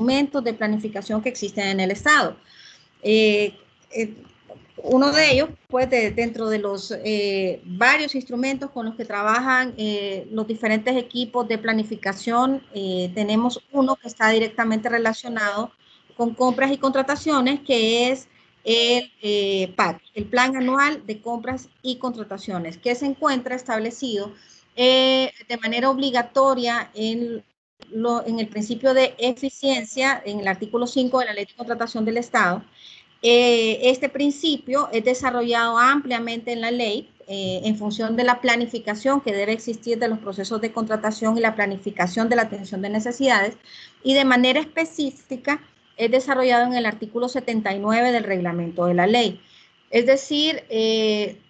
instrumentos de planificación que existen en el Estado. Uno de ellos, pues, dentro de los varios instrumentos con los que trabajan los diferentes equipos de planificación, tenemos uno que está directamente relacionado con compras y contrataciones, que es el PAC, el Plan Anual de Compras y Contrataciones, que se encuentra establecido de manera obligatoria en el principio de eficiencia, en el artículo 5 de la Ley de Contratación del Estado. Este principio es desarrollado ampliamente en la ley en función de la planificación que debe existir de los procesos de contratación y la planificación de la atención de necesidades, y de manera específica es desarrollado en el artículo 79 del reglamento de la ley. Es decir,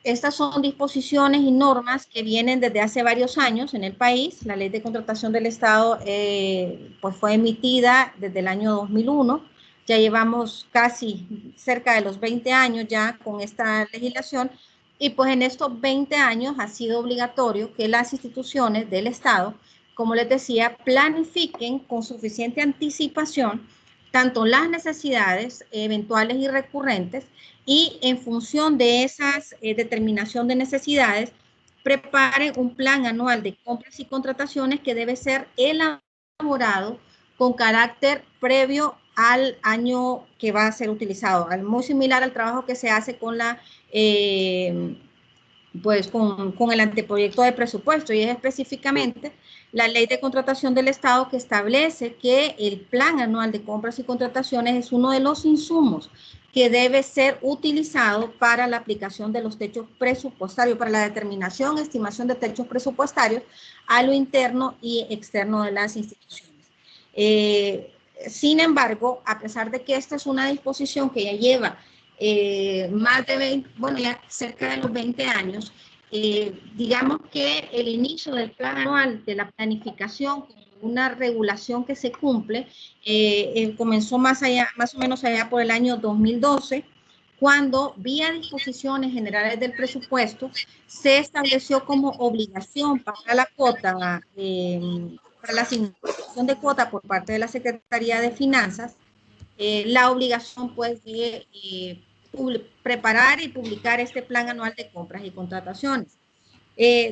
estas son disposiciones y normas que vienen desde hace varios años en el país. La Ley de Contratación del Estado pues fue emitida desde el año 2001. Ya llevamos casi cerca de los 20 años ya con esta legislación, y pues en estos 20 años ha sido obligatorio que las instituciones del Estado, como les decía, planifiquen con suficiente anticipación tanto las necesidades eventuales y recurrentes, y en función de esas determinación de necesidades, preparen un plan anual de compras y contrataciones que debe ser elaborado con carácter previo al año que va a ser utilizado, muy similar al trabajo que se hace con la pues con el anteproyecto de presupuesto, y es específicamente la Ley de Contratación del Estado que establece que el Plan Anual de Compras y Contrataciones es uno de los insumos que debe ser utilizado para la aplicación de los techos presupuestarios, para la determinación, estimación de techos presupuestarios a lo interno y externo de las instituciones. Sin embargo, a pesar de que esta es una disposición que ya lleva más de 20, bueno, ya cerca de los 20 años, digamos que el inicio del plan anual de la planificación, una regulación que se cumple, comenzó más o menos allá por el año 2012, cuando vía disposiciones generales del presupuesto se estableció como obligación para la cuota, para la asignación de cuota por parte de la Secretaría de Finanzas, la obligación pues de preparar y publicar este plan anual de compras y contrataciones.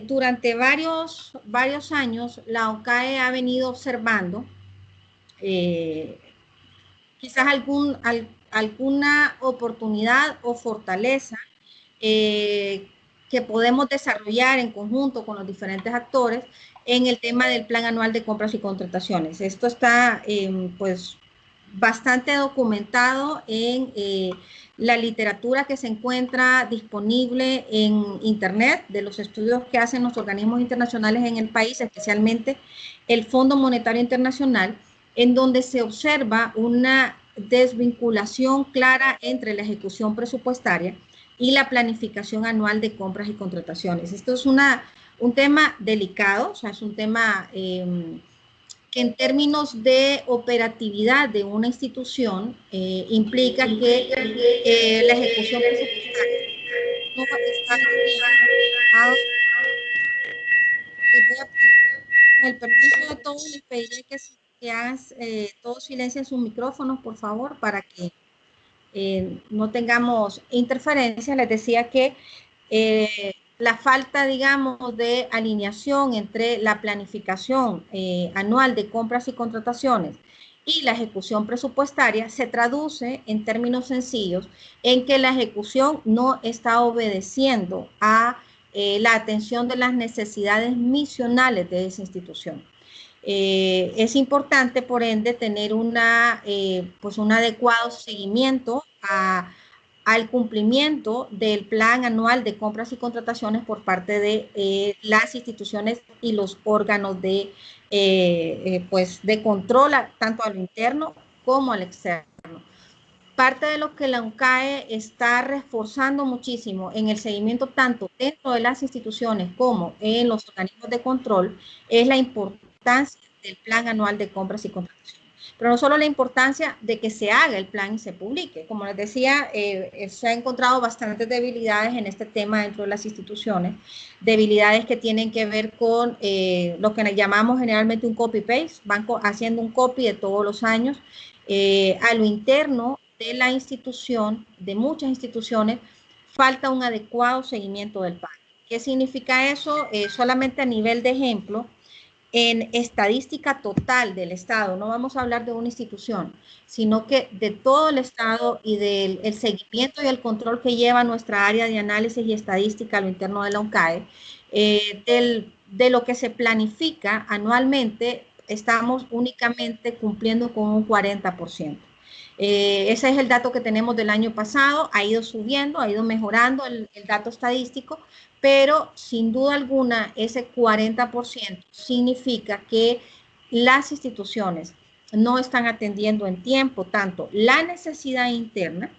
Durante varios años, la OCAE ha venido observando quizás alguna oportunidad o fortaleza que podemos desarrollar en conjunto con los diferentes actores en el tema del plan anual de compras y contrataciones. Esto está pues bastante documentado en la literatura que se encuentra disponible en internet, de los estudios que hacen los organismos internacionales en el país, especialmente el Fondo Monetario Internacional, en donde se observa una desvinculación clara entre la ejecución presupuestaria y la planificación anual de compras y contrataciones. Esto es un tema delicado, o sea, es un tema que en términos de operatividad de una institución implica que la ejecución presupuestaria no está bien. Con el permiso de todos, les pediría que hagas todos silencien sus micrófonos, por favor, para que no tengamos interferencias. Les decía que la falta, digamos, de alineación entre la planificación anual de compras y contrataciones y la ejecución presupuestaria se traduce en términos sencillos en que la ejecución no está obedeciendo a la atención de las necesidades misionales de esa institución. Es importante, por ende, tener pues un adecuado seguimiento al cumplimiento del plan anual de compras y contrataciones por parte de las instituciones y los órganos pues de control, tanto a lo interno como al externo. Parte de lo que la ONCAE está reforzando muchísimo en el seguimiento tanto dentro de las instituciones como en los organismos de control es la importancia del plan anual de compras y contrataciones. Pero no solo la importancia de que se haga el plan y se publique. Como les decía, se han encontrado bastantes debilidades en este tema dentro de las instituciones, debilidades que tienen que ver con lo que llamamos generalmente un copy-paste, van haciendo un copy de todos los años a lo interno de la institución, de muchas instituciones, falta un adecuado seguimiento del plan. ¿Qué significa eso? Solamente a nivel de ejemplo, en estadística total del Estado, no vamos a hablar de una institución, sino que de todo el Estado y del el seguimiento y el control que lleva nuestra área de análisis y estadística a lo interno de la UNCAE, de lo que se planifica anualmente, estamos únicamente cumpliendo con un 40%. Ese es el dato que tenemos del año pasado, ha ido subiendo, ha ido mejorando el dato estadístico, pero sin duda alguna ese 40% significa que las instituciones no están atendiendo en tiempo tanto la necesidad interna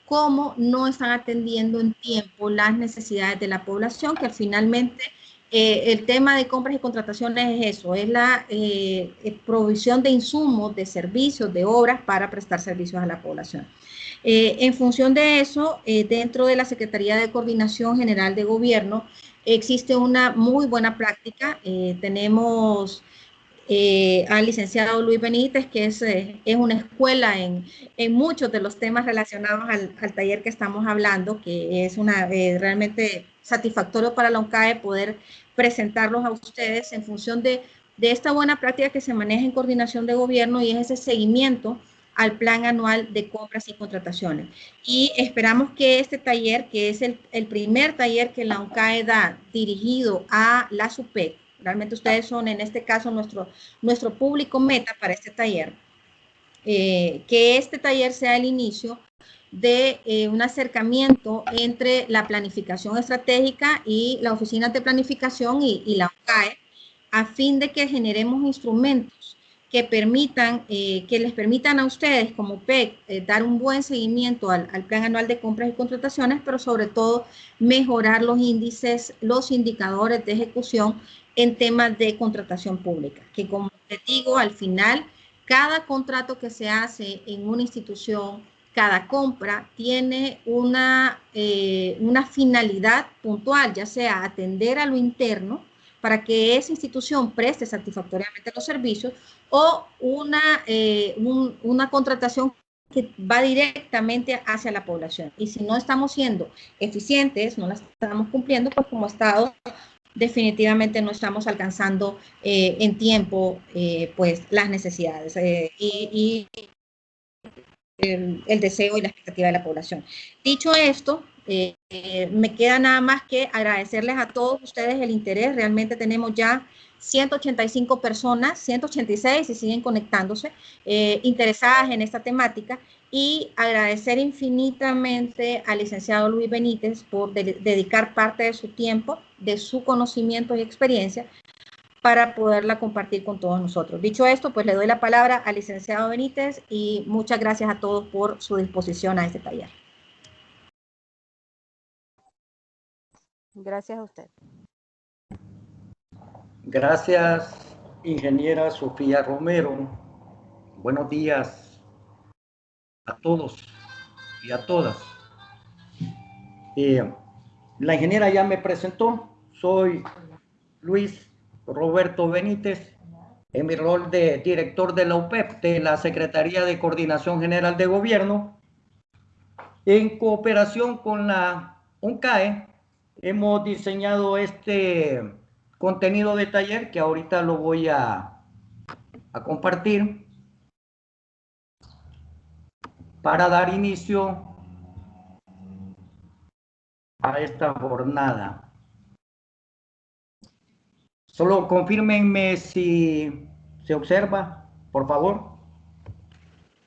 como no están atendiendo en tiempo las necesidades de la población, que finalmente el tema de compras y contrataciones es eso, es la provisión de insumos, de servicios, de obras para prestar servicios a la población. En función de eso, dentro de la Secretaría de Coordinación General de Gobierno existe una muy buena práctica. Tenemos al licenciado Luis Benítez, que es una escuela en muchos de los temas relacionados al taller que estamos hablando, que es realmente satisfactorio para la UNCAE poder presentarlos a ustedes en función de esta buena práctica que se maneja en coordinación de gobierno y es ese seguimiento al plan anual de compras y contrataciones. Y esperamos que este taller, que es el primer taller que la UNCAE da dirigido a la SUPEC, realmente ustedes son en este caso nuestro público meta para este taller, que este taller sea el inicio de un acercamiento entre la planificación estratégica y la oficina de planificación y la UNCAE, a fin de que generemos instrumentos que permitan, que les permitan a ustedes como PEC dar un buen seguimiento al plan anual de compras y contrataciones, pero sobre todo mejorar los índices, los indicadores de ejecución en temas de contratación pública, que como les digo, al final, cada contrato que se hace en una institución, cada compra tiene una finalidad puntual, ya sea atender a lo interno para que esa institución preste satisfactoriamente los servicios o una contratación que va directamente hacia la población. Y si no estamos siendo eficientes, no la estamos cumpliendo, pues como Estado definitivamente no estamos alcanzando en tiempo pues las necesidades y el deseo y la expectativa de la población. Dicho esto, me queda nada más que agradecerles a todos ustedes el interés. Realmente tenemos ya 185 personas, 186 si siguen conectándose, interesadas en esta temática y agradecer infinitamente al licenciado Luis Benítez por dedicar parte de su tiempo, de su conocimiento y experiencia para poderla compartir con todos nosotros. Dicho esto, pues le doy la palabra al licenciado Benítez y muchas gracias a todos por su disposición a este taller. Gracias a usted. Gracias, ingeniera Sofía Romero. Buenos días a todos y a todas. La ingeniera ya me presentó. Soy Luis Roberto Benítez, en mi rol de director de la UPEP, de la Secretaría de Coordinación General de Gobierno. En cooperación con la UNCAE, hemos diseñado este contenido de taller que ahorita lo voy a compartir para dar inicio a esta jornada. Solo confírmenme si se observa, por favor.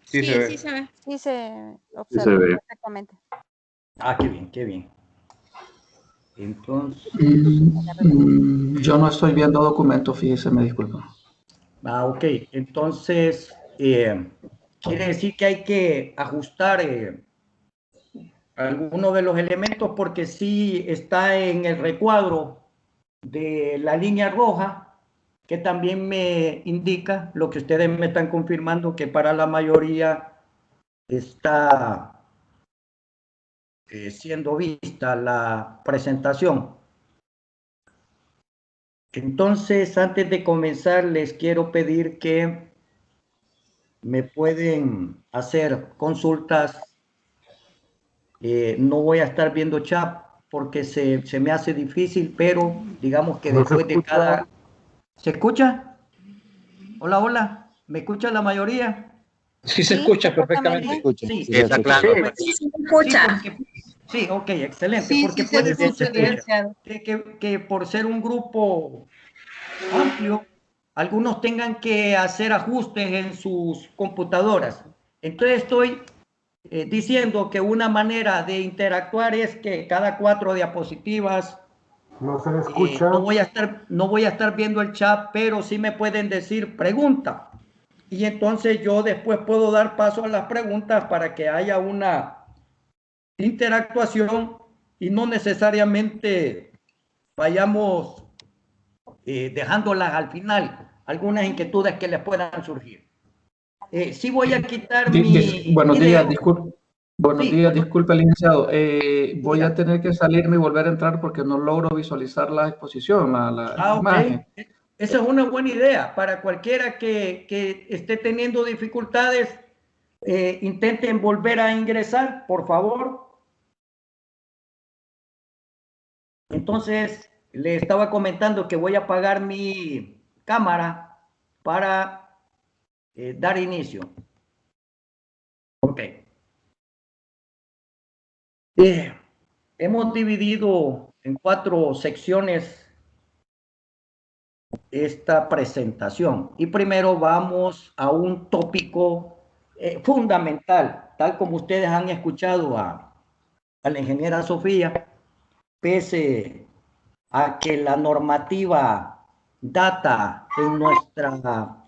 Sí, se ve. Sí se ve. Sí se observa perfectamente. Ah, qué bien, qué bien. Entonces... yo no estoy viendo documentos, fíjese, me disculpa. Ah, ok. Entonces, quiere decir que hay que ajustar algunos de los elementos porque sí está en el recuadro de la línea roja que también me indica lo que ustedes me están confirmando, que para la mayoría está siendo vista la presentación. Entonces, antes de comenzar, les quiero pedir que me pueden hacer consultas. No voy a estar viendo chat porque se me hace difícil, pero digamos que después de cada... ¿Se escucha? Hola, hola. ¿Me escucha la mayoría? Sí, se escucha perfectamente. Sí, Está claro. Sí, se escucha. Sí, ok, excelente. Sí, Porque sí se puede escucha, suceder licenciado. que por ser un grupo amplio, algunos tengan que hacer ajustes en sus computadoras. Entonces estoy diciendo que una manera de interactuar es que cada 4 diapositivas, No se le escucha. no voy a estar viendo el chat, pero sí me pueden decir pregunta. Y entonces yo después puedo dar paso a las preguntas para que haya una interactuación y no necesariamente vayamos dejándolas al final, algunas inquietudes que les puedan surgir. Sí voy a quitar mi Buenos video. días, disculpe. Buenos Sí. días, disculpe, licenciado. Voy Diga. a tener que salirme y volver a entrar porque no logro visualizar la exposición, la imagen. Ok. Esa es una buena idea para cualquiera que esté teniendo dificultades. Intenten volver a ingresar, por favor. Entonces, le estaba comentando que voy a apagar mi cámara para dar inicio. Ok. Hemos dividido en 4 secciones esta presentación y primero vamos a un tópico fundamental, tal como ustedes han escuchado a la ingeniera Sofía, pese a que la normativa data en nuestra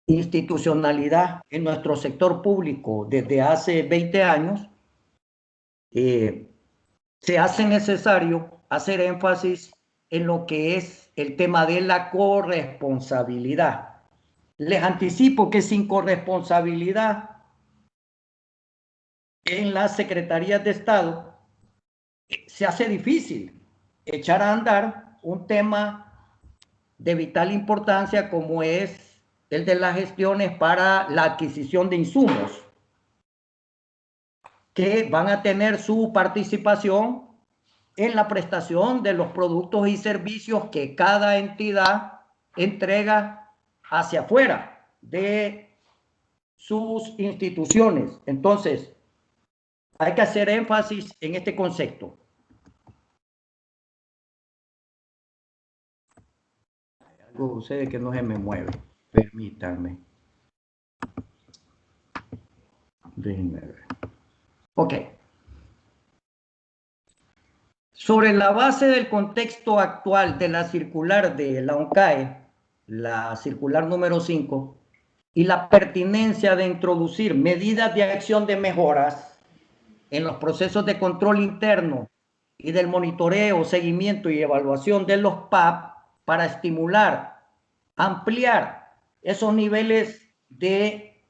institucionalidad, en nuestro sector público desde hace 20 años, se hace necesario hacer énfasis en lo que es el tema de la corresponsabilidad. Les anticipo que sin corresponsabilidad en las secretarías de Estado se hace difícil echar a andar un tema de vital importancia como es el de las gestiones para la adquisición de insumos que van a tener su participación en la prestación de los productos y servicios que cada entidad entrega hacia afuera de sus instituciones. Entonces, hay que hacer énfasis en este concepto. Algo sucede que no se me mueve. Permítanme. Déjenme ver. Ok. Sobre la base del contexto actual de la circular de la ONCAE, la circular número 5, y la pertinencia de introducir medidas de acción de mejoras en los procesos de control interno y del monitoreo, seguimiento y evaluación de los PAP para estimular, ampliar esos niveles de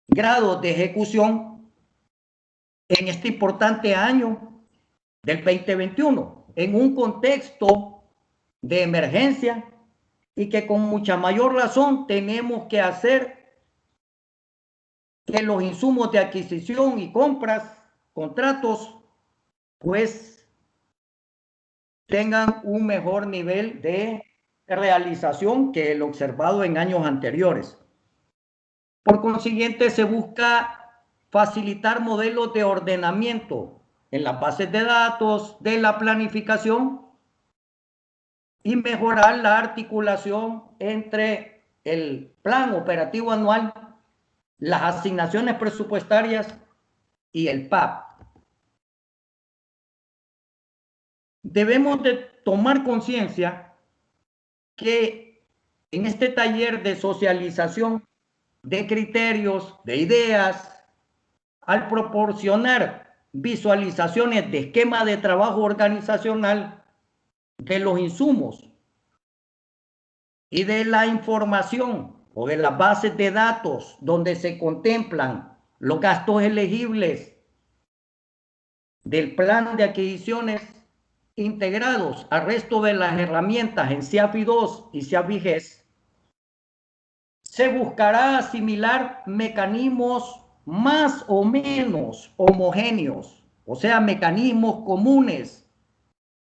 grados de ejecución en este importante año del 2021, en un contexto de emergencia y que con mucha mayor razón tenemos que hacer que los insumos de adquisición y compras, contratos, pues tengan un mejor nivel de realización que el observado en años anteriores. Por consiguiente, se busca facilitar modelos de ordenamiento en las bases de datos de la planificación y mejorar la articulación entre el plan operativo anual, las asignaciones presupuestarias y el PAP. Debemos de tomar conciencia que en este taller de socialización de criterios, de ideas, al proporcionar visualizaciones de esquema de trabajo organizacional de los insumos y de la información o de las bases de datos donde se contemplan los gastos elegibles del plan de adquisiciones integrados al resto de las herramientas en CIAFI 2 y CIAFI GES, se buscará asimilar mecanismos más o menos homogéneos, o sea, mecanismos comunes,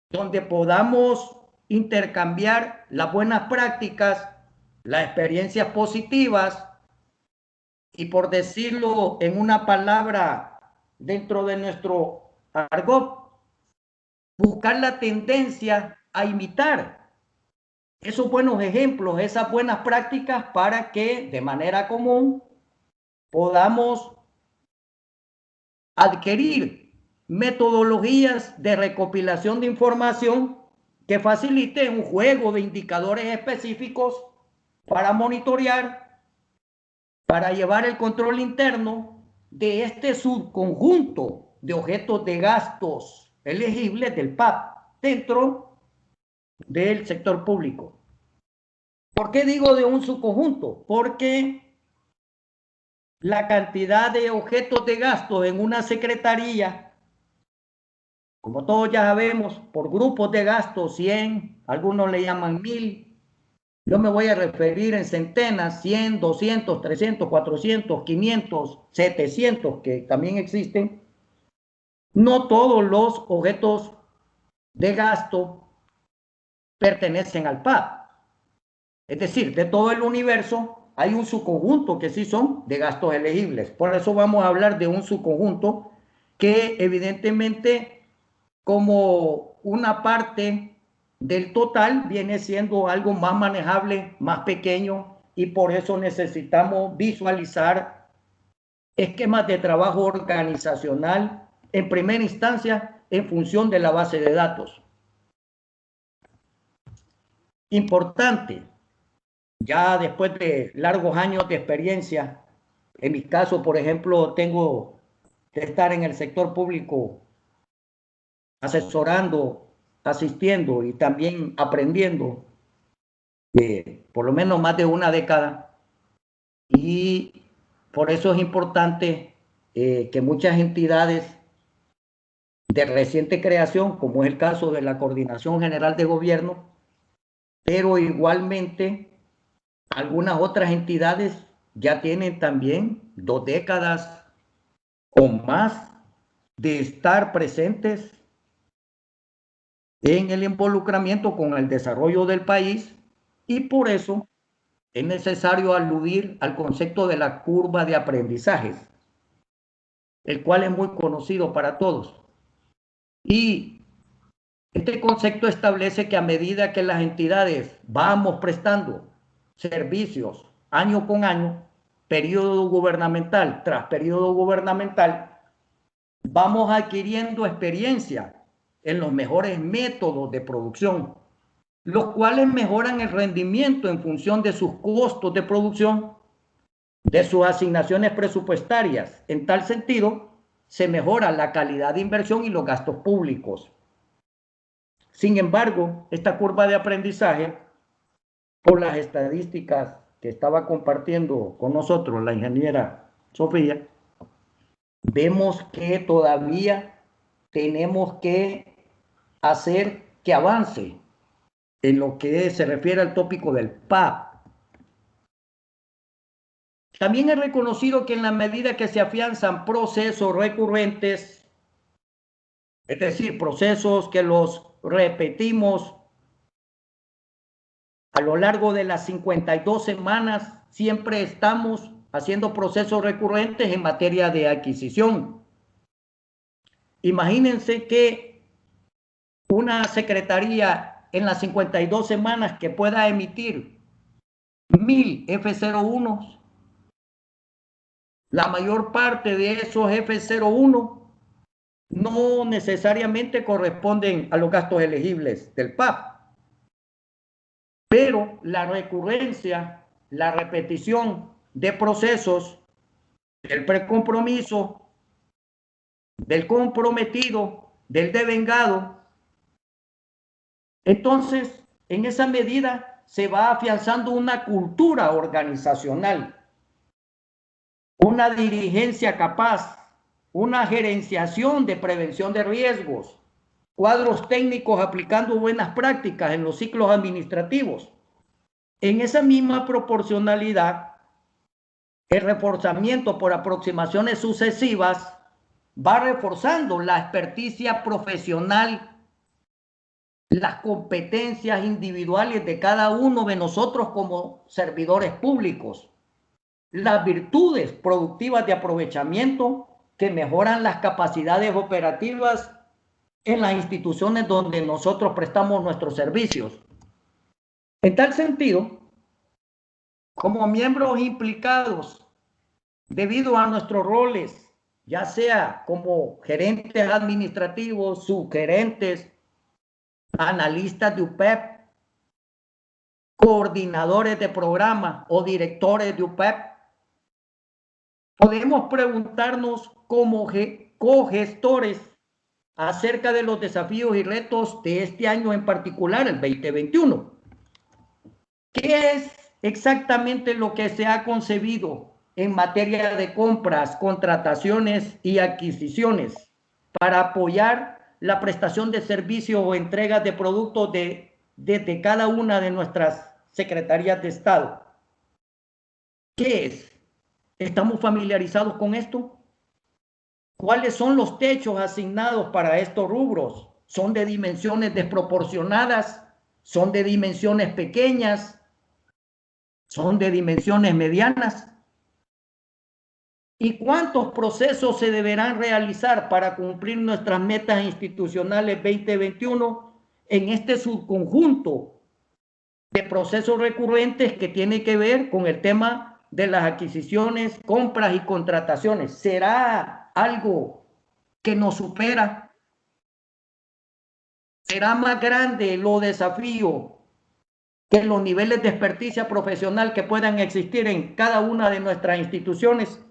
donde podamos intercambiar las buenas prácticas, las experiencias positivas y, por decirlo en una palabra dentro de nuestro argot, buscar la tendencia a imitar esos buenos ejemplos, esas buenas prácticas para que de manera común podamos adquirir metodologías de recopilación de información que faciliten un juego de indicadores específicos para monitorear, para llevar el control interno de este subconjunto de objetos de gastos elegibles del PAP dentro del sector público. ¿Por qué digo de un subconjunto? Porque la cantidad de objetos de gastos en una secretaría, como todos ya sabemos, por grupos de gastos, 100, algunos le llaman 1000, yo me voy a referir en centenas, 100, 200, 300, 400, 500, 700, que también existen. No todos los objetos de gasto pertenecen al PAP. Es decir, de todo el universo hay un subconjunto que sí son de gastos elegibles. Por eso vamos a hablar de un subconjunto que evidentemente, como una parte del total, viene siendo algo más manejable, más pequeño, y por eso necesitamos visualizar esquemas de trabajo organizacional en primera instancia en función de la base de datos. Importante, ya después de largos años de experiencia, en mi caso, por ejemplo, tengo que estar en el sector público asesorando, asistiendo y también aprendiendo por lo menos más de una década, y por eso es importante que muchas entidades de reciente creación, como es el caso de la Coordinación General de Gobierno, pero igualmente algunas otras entidades ya tienen también 2 décadas o más de estar presentes en el involucramiento con el desarrollo del país, y por eso es necesario aludir al concepto de la curva de aprendizajes, el cual es muy conocido para todos. Y este concepto establece que a medida que las entidades vamos prestando servicios año con año, periodo gubernamental tras periodo gubernamental, vamos adquiriendo experiencia en los mejores métodos de producción, los cuales mejoran el rendimiento en función de sus costos de producción, de sus asignaciones presupuestarias. En tal sentido, se mejora la calidad de inversión y los gastos públicos. Sin embargo, esta curva de aprendizaje, por las estadísticas que estaba compartiendo con nosotros la ingeniera Sofía, vemos que todavía tenemos que hacer que avance en lo que se refiere al tópico del PAP. También es reconocido que en la medida que se afianzan procesos recurrentes, es decir, procesos que los repetimos a lo largo de las 52 semanas, siempre estamos haciendo procesos recurrentes en materia de adquisición. Imagínense que una secretaría en las 52 semanas que pueda emitir 1000 F01, la mayor parte de esos F01 no necesariamente corresponden a los gastos elegibles del PAP. Pero la recurrencia, la repetición de procesos, del precompromiso, del comprometido, del devengado, entonces en esa medida se va afianzando una cultura organizacional, una dirigencia capaz, una gerenciación de prevención de riesgos, cuadros técnicos aplicando buenas prácticas en los ciclos administrativos. En esa misma proporcionalidad, el reforzamiento por aproximaciones sucesivas va reforzando la experticia profesional, las competencias individuales de cada uno de nosotros como servidores públicos, las virtudes productivas de aprovechamiento que mejoran las capacidades operativas en las instituciones donde nosotros prestamos nuestros servicios. En tal sentido, como miembros implicados, debido a nuestros roles, ya sea como gerentes administrativos, subgerentes, analistas de UPEP, coordinadores de programa o directores de UPEP, podemos preguntarnos como cogestores acerca de los desafíos y retos de este año en particular, el 2021. ¿Qué es exactamente lo que se ha concebido en materia de compras, contrataciones y adquisiciones para apoyar la prestación de servicios o entregas de productos desde cada una de nuestras secretarías de Estado? ¿Qué es? ¿Estamos familiarizados con esto? ¿Cuáles son los techos asignados para estos rubros? ¿Son de dimensiones desproporcionadas? ¿Son de dimensiones pequeñas? ¿Son de dimensiones medianas? ¿Y cuántos procesos se deberán realizar para cumplir nuestras metas institucionales 2021 en este subconjunto de procesos recurrentes que tiene que ver con el tema de las adquisiciones, compras y contrataciones? ¿Será algo que nos supera? ¿Será más grande los desafíos que los niveles de experticia profesional que puedan existir en cada una de nuestras instituciones?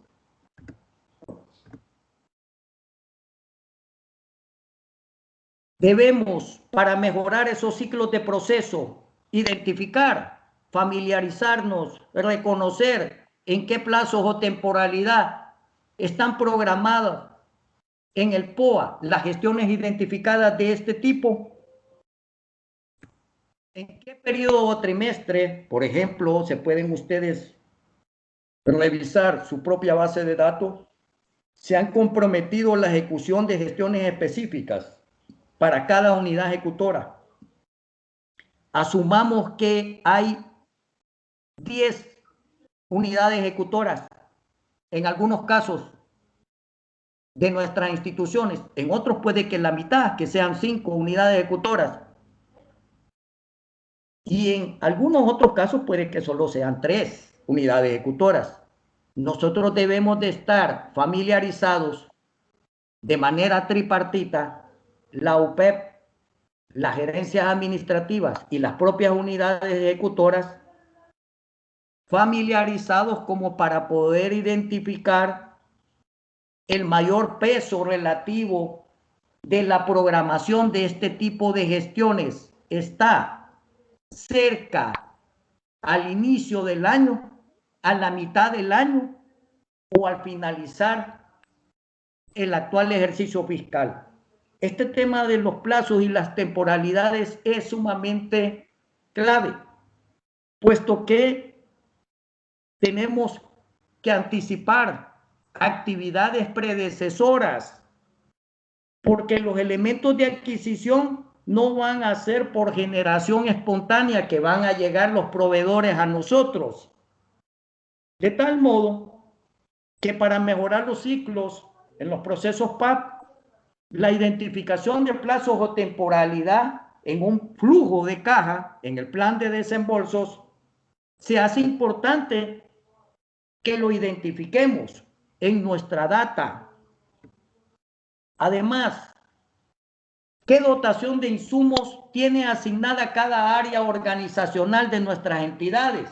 Debemos, para mejorar esos ciclos de proceso, identificar, familiarizarnos, reconocer en qué plazos o temporalidad están programadas en el POA las gestiones identificadas de este tipo. ¿En qué periodo o trimestre, por ejemplo, se pueden ustedes revisar su propia base de datos? Se han comprometido la ejecución de gestiones específicas para cada unidad ejecutora. Asumamos que hay 10 unidades ejecutoras en algunos casos de nuestras instituciones, en otros puede que la mitad, que sean 5 unidades ejecutoras, y en algunos otros casos puede que solo sean 3 unidades ejecutoras. Nosotros debemos de estar familiarizados de manera tripartita, la UPEP, las gerencias administrativas y las propias unidades ejecutoras, familiarizados como para poder identificar el mayor peso relativo de la programación de este tipo de gestiones. Está cerca al inicio del año, a la mitad del año o al finalizar el actual ejercicio fiscal. Este tema de los plazos y las temporalidades es sumamente clave, puesto que tenemos que anticipar actividades predecesoras, porque los elementos de adquisición no van a ser por generación espontánea que van a llegar los proveedores a nosotros. De tal modo que para mejorar los ciclos en los procesos PAP, la identificación de plazos o temporalidad en un flujo de caja, en el plan de desembolsos, se hace importante que lo identifiquemos en nuestra data. Además, ¿qué dotación de insumos tiene asignada cada área organizacional de nuestras entidades?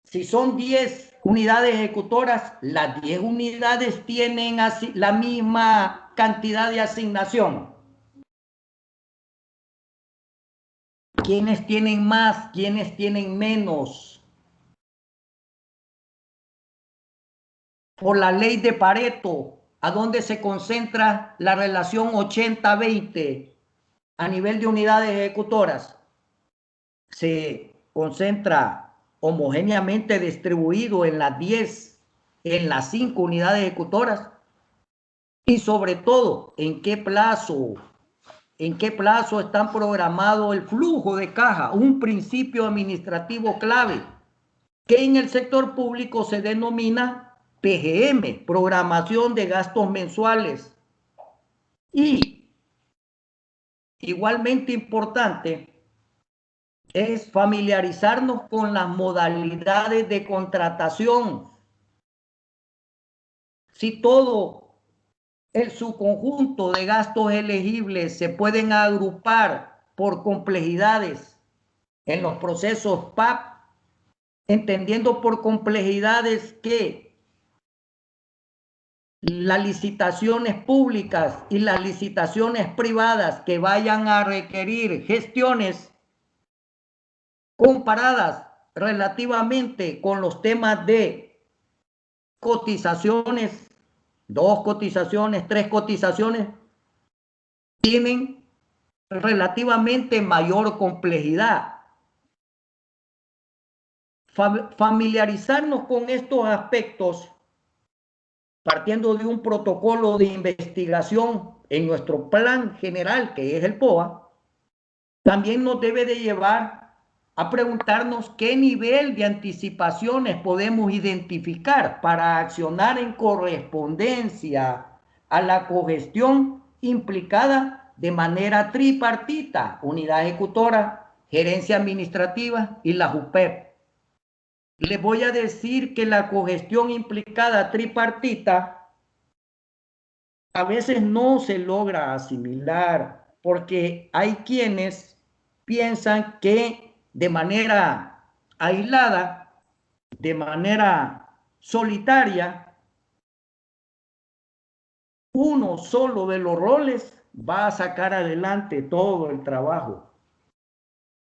Si son 10 unidades ejecutoras, las 10 unidades tienen la misma cantidad de asignación. quiénes tienen más, quiénes tienen menos. Por la ley de Pareto, ¿a dónde se concentra la relación 80-20 a nivel de unidades ejecutoras? Se concentra homogéneamente distribuido en las 10, en las 5 unidades ejecutoras. Y sobre todo, ¿en qué plazo están programados el flujo de caja? Un principio administrativo clave que en el sector público se denomina PGM, programación de gastos mensuales. Y igualmente importante es familiarizarnos con las modalidades de contratación. Si todo el subconjunto de gastos elegibles se pueden agrupar por complejidades en los procesos PAP, entendiendo por complejidades que las licitaciones públicas y las licitaciones privadas que vayan a requerir gestiones comparadas relativamente con los temas de cotizaciones, 2 cotizaciones, 3 cotizaciones, tienen relativamente mayor complejidad. Familiarizarnos con estos aspectos partiendo de un protocolo de investigación en nuestro plan general, que es el POA, también nos debe de llevar a preguntarnos qué nivel de anticipaciones podemos identificar para accionar en correspondencia a la cogestión implicada de manera tripartita, unidad ejecutora, gerencia administrativa y la JUPEP. Les voy a decir que la cogestión implicada tripartita a veces no se logra asimilar porque hay quienes piensan que de manera aislada, de manera solitaria, uno solo de los roles va a sacar adelante todo el trabajo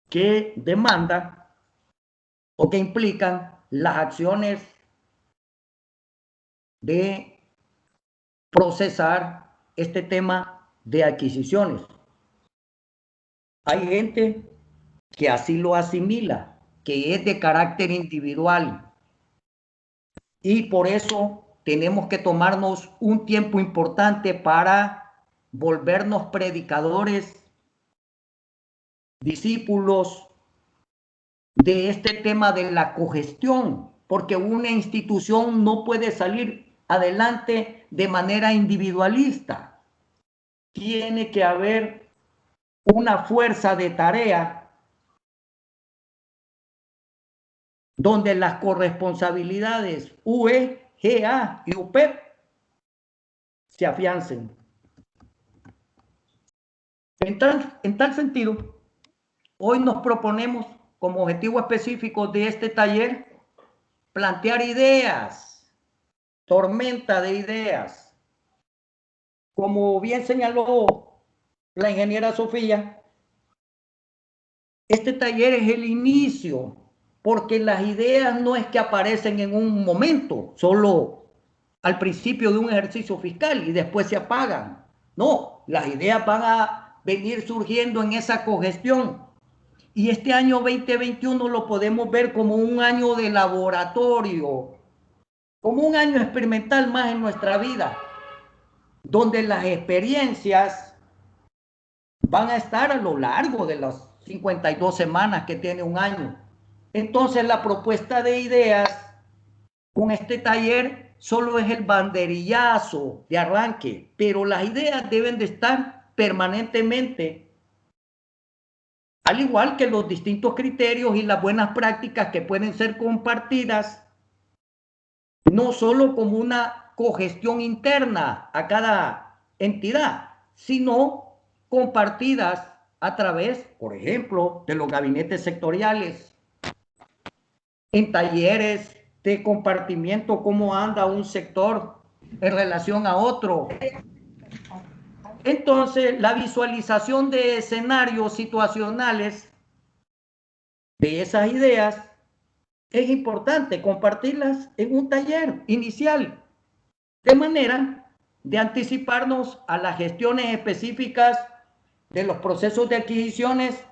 que demanda o que implican las acciones de procesar este tema de adquisiciones. Hay gente que así lo asimila, que es de carácter individual. Y por eso tenemos que tomarnos un tiempo importante para volvernos predicadores, discípulos de este tema de la cogestión, porque una institución no puede salir adelante de manera individualista. Tiene que haber una fuerza de tarea donde las corresponsabilidades UE, GA y UPEP se afiancen. En tal sentido, hoy nos proponemos como objetivo específico de este taller plantear ideas, tormenta de ideas. Como bien señaló la ingeniera Sofía, este taller es el inicio, porque las ideas no es que aparecen en un momento, solo al principio de un ejercicio fiscal y después se apagan. No, las ideas van a venir surgiendo en esa cogestión. Y este año 2021 lo podemos ver como un año de laboratorio, como un año experimental más en nuestra vida, donde las experiencias van a estar a lo largo de las 52 semanas que tiene un año. Entonces la propuesta de ideas con este taller solo es el banderillazo de arranque, pero las ideas deben de estar permanentemente, al igual que los distintos criterios y las buenas prácticas que pueden ser compartidas, no solo como una cogestión interna a cada entidad, sino compartidas a través, por ejemplo, de los gabinetes sectoriales, en talleres de compartimiento, cómo anda un sector en relación a otro. Entonces, la visualización de escenarios situacionales de esas ideas, es importante compartirlas en un taller inicial, de manera de anticiparnos a las gestiones específicas de los procesos de adquisiciones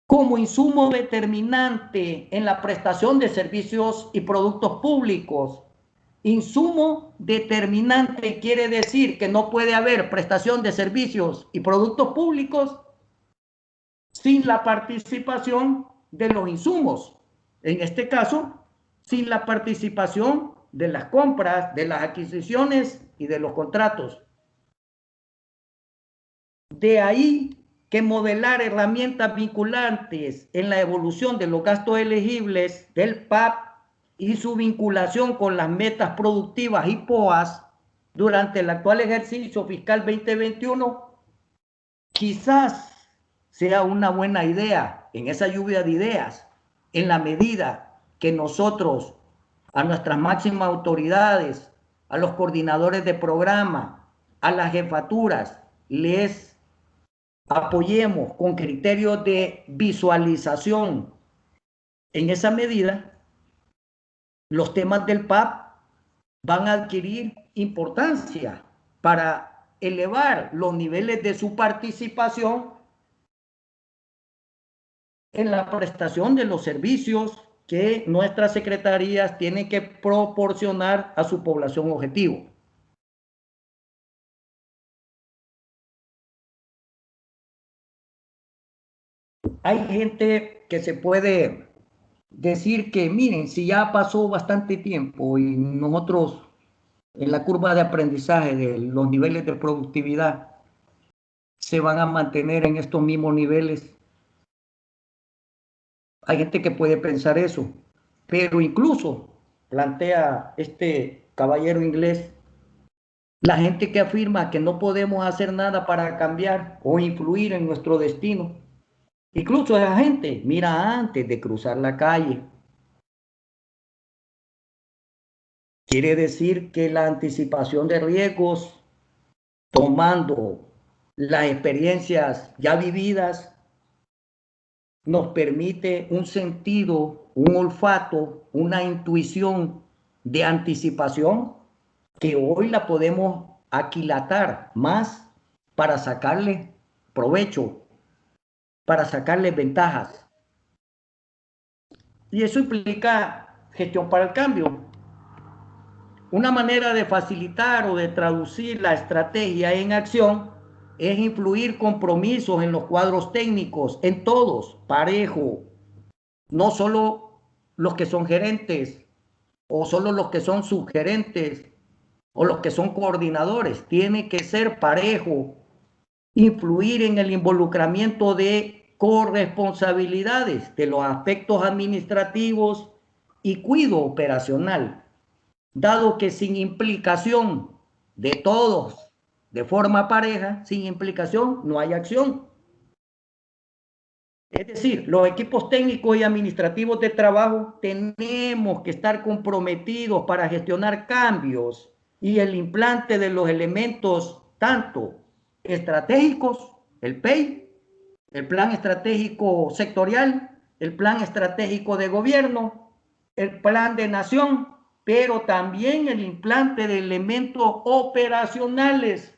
como insumo determinante en la prestación de servicios y productos públicos. Insumo determinante quiere decir que no puede haber prestación de servicios y productos públicos sin la participación de los insumos. En este caso, sin la participación de las compras, de las adquisiciones y de los contratos. De ahí que modelar herramientas vinculantes en la evolución de los gastos elegibles del PAP y su vinculación con las metas productivas y POAS durante el actual ejercicio fiscal 2021 quizás sea una buena idea en esa lluvia de ideas, en la medida que nosotros a nuestras máximas autoridades, a los coordinadores de programa, a las jefaturas, les apoyemos con criterios de visualización. En esa medida, los temas del PAP van a adquirir importancia para elevar los niveles de su participación en la prestación de los servicios que nuestras secretarías tienen que proporcionar a su población objetivo. Hay gente que se puede decir que, miren, si ya pasó bastante tiempo y nosotros en la curva de aprendizaje de los niveles de productividad se van a mantener en estos mismos niveles. Hay gente que puede pensar eso, pero incluso plantea este caballero inglés, la gente que afirma que no podemos hacer nada para cambiar o influir en nuestro destino. Incluso esa gente mira antes de cruzar la calle. Quiere decir que la anticipación de riesgos, tomando las experiencias ya vividas, nos permite un sentido, un olfato, una intuición de anticipación que hoy la podemos aquilatar más para sacarle provecho, para sacarle ventajas. Y eso implica gestión para el cambio. Una manera de facilitar o de traducir la estrategia en acción es influir compromisos en los cuadros técnicos, en todos, parejo, no solo los que son gerentes o solo los que son subgerentes o los que son coordinadores, tiene que ser parejo, influir en el involucramiento de corresponsabilidades de los aspectos administrativos y cuidado operacional, dado que sin implicación de todos de forma pareja, sin implicación no hay acción. Es decir, los equipos técnicos y administrativos de trabajo tenemos que estar comprometidos para gestionar cambios y el implante de los elementos tanto estratégicos, el PEI, el Plan Estratégico Sectorial, el Plan Estratégico de Gobierno, el Plan de Nación, pero también el implante de elementos operacionales.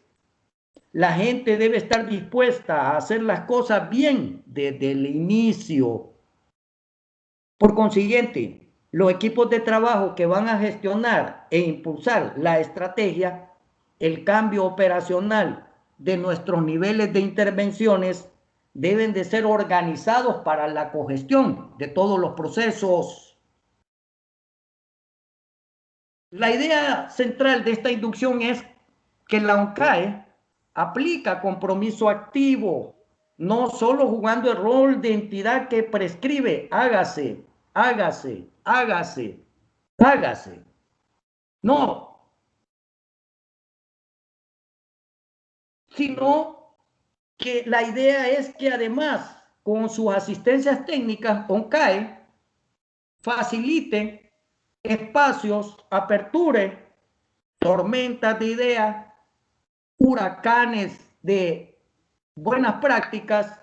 La gente debe estar dispuesta a hacer las cosas bien desde el inicio. Por consiguiente, los equipos de trabajo que van a gestionar e impulsar la estrategia, el cambio operacional de nuestros niveles de intervenciones, deben de ser organizados para la cogestión de todos los procesos. La idea central de esta inducción es que la ONCAE aplica compromiso activo, no solo jugando el rol de entidad que prescribe, hágase, hágase, hágase, hágase. No, sino que la idea es que además, con sus asistencias técnicas, ONCAE facilite espacios, aperture tormentas de ideas, huracanes de buenas prácticas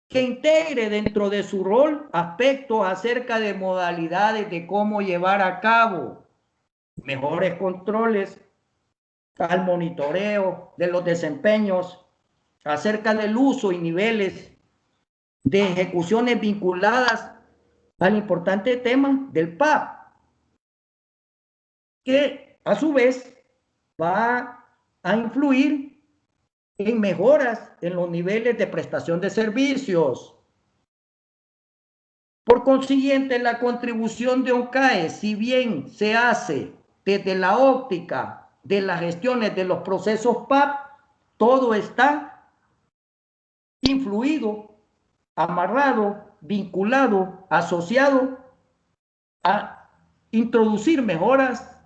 que integre dentro de su rol aspectos acerca de modalidades de cómo llevar a cabo mejores controles al monitoreo de los desempeños, acerca del uso y niveles de ejecuciones vinculadas al importante tema del PAP, que a su vez va a influir en mejoras en los niveles de prestación de servicios. Por consiguiente, la contribución de ONCAE, si bien se hace desde la óptica de las gestiones de los procesos PAP, todo está influido, amarrado, vinculado, asociado a introducir mejoras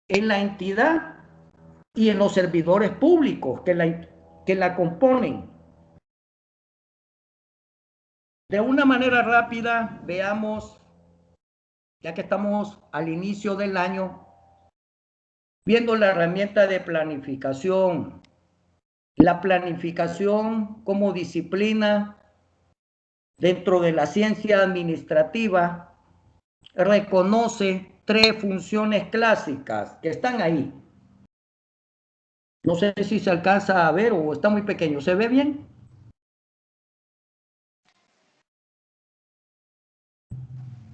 en la entidad y en los servidores públicos que la componen. De una manera rápida, veamos, ya que estamos al inicio del año, viendo la herramienta de planificación. La planificación como disciplina dentro de la ciencia administrativa reconoce 3 funciones clásicas que están ahí. No sé si se alcanza a ver o está muy pequeño. ¿Se ve bien?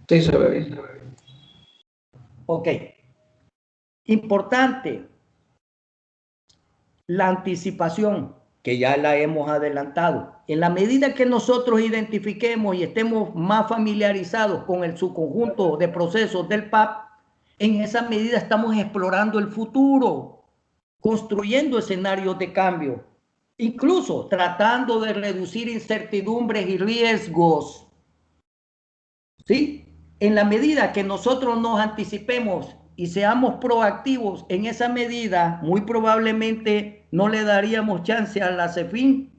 Sí, se ve bien. Ok. Importante. La anticipación, que ya la hemos adelantado. En la medida que nosotros identifiquemos y estemos más familiarizados con el subconjunto de procesos del PAP, en esa medida estamos explorando el futuro, construyendo escenarios de cambio, incluso tratando de reducir incertidumbres y riesgos. ¿Sí? En la medida que nosotros nos anticipemos y seamos proactivos en esa medida, muy probablemente no le daríamos chance a la CEFIN,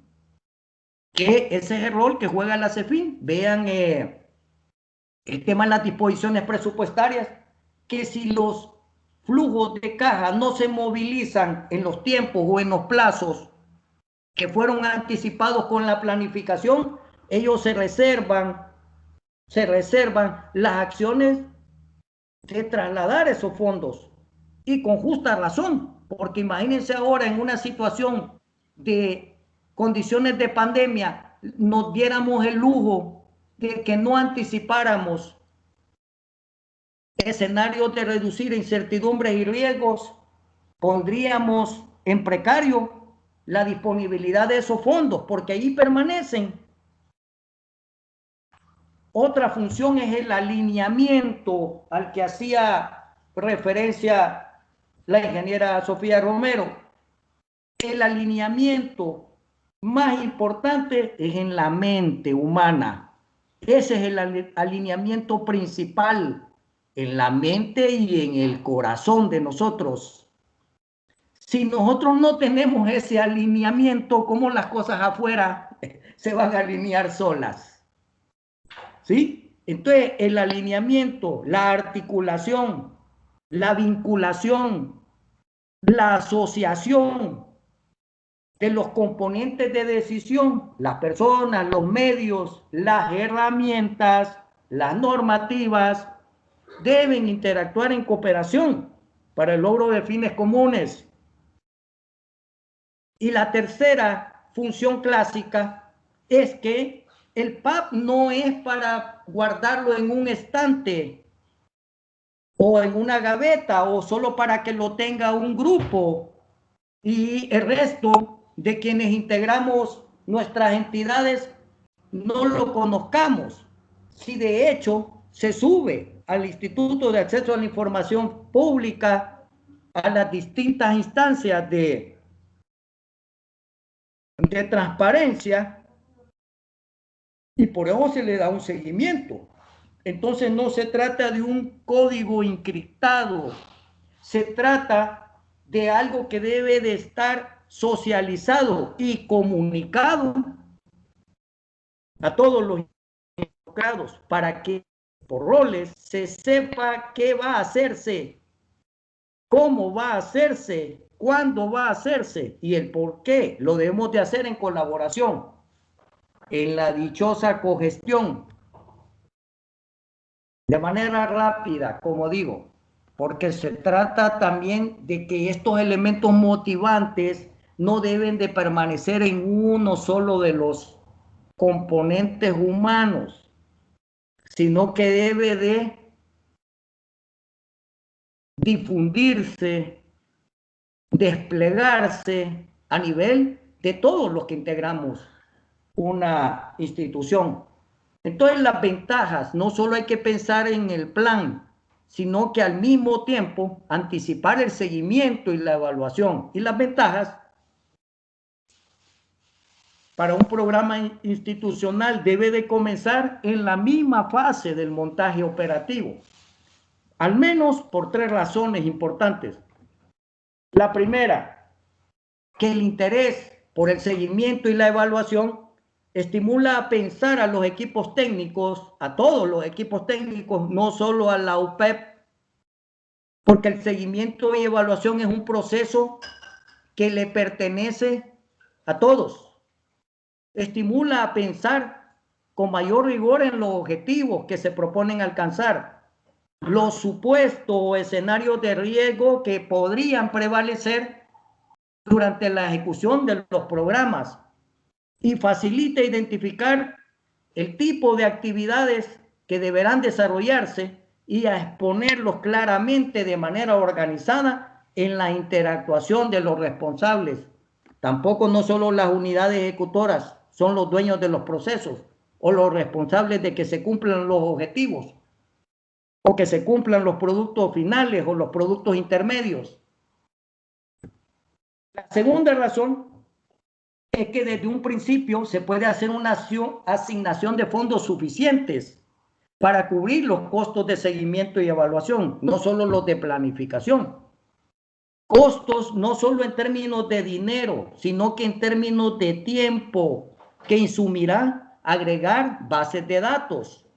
que ese es el rol que juega la CEFIN. Vean el tema de las disposiciones presupuestarias, que si los flujos de caja no se movilizan en los tiempos o en los plazos que fueron anticipados con la planificación, ellos se reservan las acciones de trasladar esos fondos, y con justa razón, porque imagínense ahora en una situación de condiciones de pandemia, nos diéramos el lujo de que no anticipáramos escenarios de reducir incertidumbres y riesgos, pondríamos en precario la disponibilidad de esos fondos, porque ahí permanecen. Otra función es el alineamiento al que hacía referencia la ingeniera Sofía Romero. El alineamiento más importante es en la mente humana. Ese es el alineamiento principal, en la mente y en el corazón de nosotros. Si nosotros no tenemos ese alineamiento, ¿cómo las cosas afuera se van a alinear solas? ¿Sí? Entonces, el alineamiento, la articulación, la vinculación, la asociación de los componentes de decisión, las personas, los medios, las herramientas, las normativas, deben interactuar en cooperación para el logro de fines comunes. Y la tercera función clásica es que el PAP no es para guardarlo en un estante o en una gaveta o solo para que lo tenga un grupo y el resto de quienes integramos nuestras entidades no lo conozcamos. Si de hecho se sube al Instituto de Acceso a la Información Pública, a las distintas instancias de transparencia, y por eso se le da un seguimiento. Entonces no se trata de un código encriptado, se trata de algo que debe de estar socializado y comunicado a todos los involucrados para que por roles se sepa qué va a hacerse, cómo va a hacerse, cuándo va a hacerse y el por qué lo debemos de hacer en colaboración. en la dichosa cogestión. De manera rápida, como digo, porque se trata también de que estos elementos motivantes no deben de permanecer en uno solo de los componentes humanos, sino que debe de difundirse, desplegarse a nivel de todos los que integramos una institución. Entonces las ventajas, no solo hay que pensar en el plan, sino que al mismo tiempo anticipar el seguimiento y la evaluación. Y las ventajas para un programa institucional debe de comenzar en la misma fase del montaje operativo, al menos por 3 razones importantes. La primera, que el interés por el seguimiento y la evaluación estimula a pensar a los equipos técnicos, a todos los equipos técnicos, no solo a la UPEP, porque el seguimiento y evaluación es un proceso que le pertenece a todos. Estimula a pensar con mayor rigor en los objetivos que se proponen alcanzar, los supuestos o escenarios de riesgo que podrían prevalecer durante la ejecución de los programas, y facilita identificar el tipo de actividades que deberán desarrollarse y a exponerlos claramente de manera organizada en la interactuación de los responsables. Tampoco no solo las unidades ejecutoras son los dueños de los procesos o los responsables de que se cumplan los objetivos o que se cumplan los productos finales o los productos intermedios. La segunda razón es que desde un principio se puede hacer una asignación de fondos suficientes para cubrir los costos de seguimiento y evaluación, no solo los de planificación. Costos no solo en términos de dinero, sino que en términos de tiempo, que insumirá agregar bases de datos,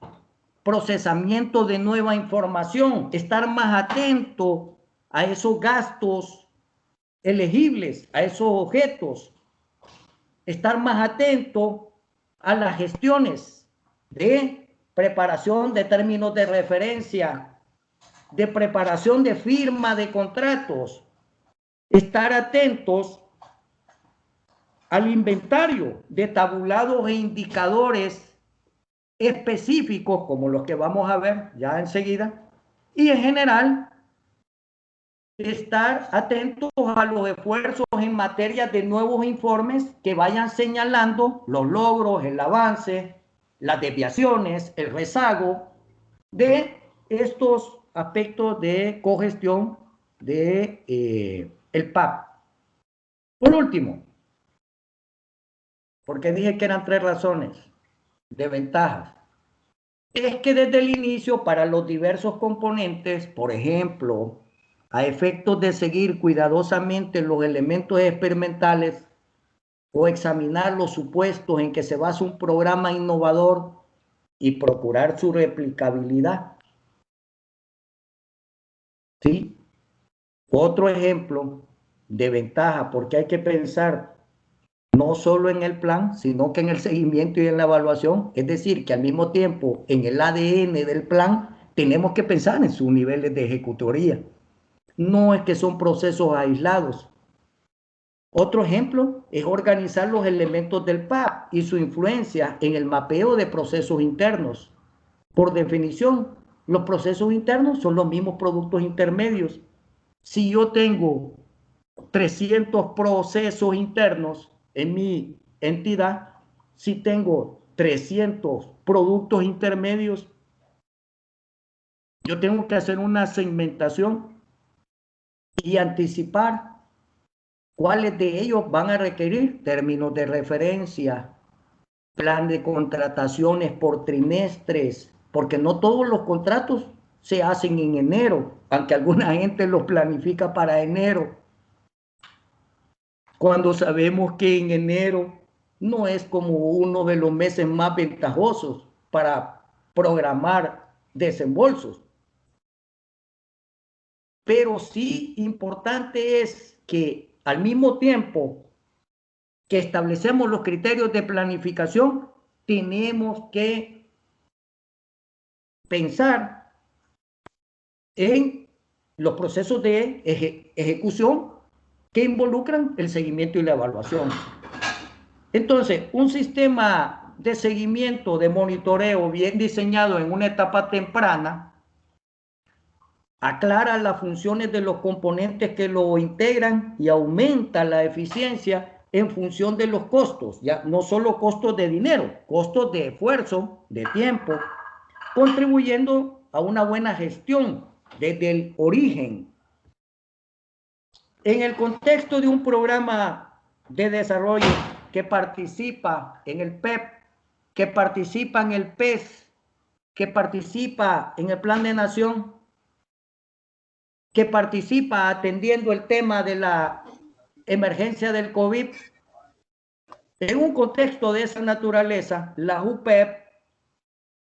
procesamiento de nueva información, estar más atento a esos gastos elegibles, a esos objetos, estar más atento a las gestiones de preparación de términos de referencia, de preparación de firma de contratos, estar atentos al inventario de tabulados e indicadores específicos como los que vamos a ver ya enseguida, y en general estar atentos a los esfuerzos en materia de nuevos informes que vayan señalando los logros, el avance, las desviaciones, el rezago de estos aspectos de cogestión de el PAP. Por último, porque dije que eran 3 razones de ventajas, es que desde el inicio para los diversos componentes, por ejemplo, a efectos de seguir cuidadosamente los elementos experimentales o examinar los supuestos en que se basa un programa innovador y procurar su replicabilidad. ¿Sí? Otro ejemplo de ventaja, porque hay que pensar no solo en el plan, sino que en el seguimiento y en la evaluación, es decir, que al mismo tiempo en el ADN del plan tenemos que pensar en sus niveles de ejecutoría. No es que son procesos aislados. Otro ejemplo es organizar los elementos del PAP y su influencia en el mapeo de procesos internos. Por definición, los procesos internos son los mismos productos intermedios. Si yo tengo 300 procesos internos en mi entidad, si tengo 300 productos intermedios, yo tengo que hacer una segmentación y anticipar cuáles de ellos van a requerir términos de referencia, plan de contrataciones por trimestres, porque no todos los contratos se hacen en enero, aunque alguna gente los planifica para enero, cuando sabemos que en enero no es como uno de los meses más ventajosos para programar desembolsos. Pero sí importante es que al mismo tiempo que establecemos los criterios de planificación, tenemos que pensar en los procesos de ejecución que involucran el seguimiento y la evaluación. Entonces, un sistema de seguimiento, de monitoreo bien diseñado en una etapa temprana, aclara las funciones de los componentes que lo integran y aumenta la eficiencia en función de los costos, ya no solo costos de dinero, costos de esfuerzo, de tiempo, contribuyendo a una buena gestión desde el origen. En el contexto de un programa de desarrollo que participa en el PEP, que participa en el PES, que participa en el Plan de Nación, que participa atendiendo el tema de la emergencia del COVID, en un contexto de esa naturaleza, las UPEP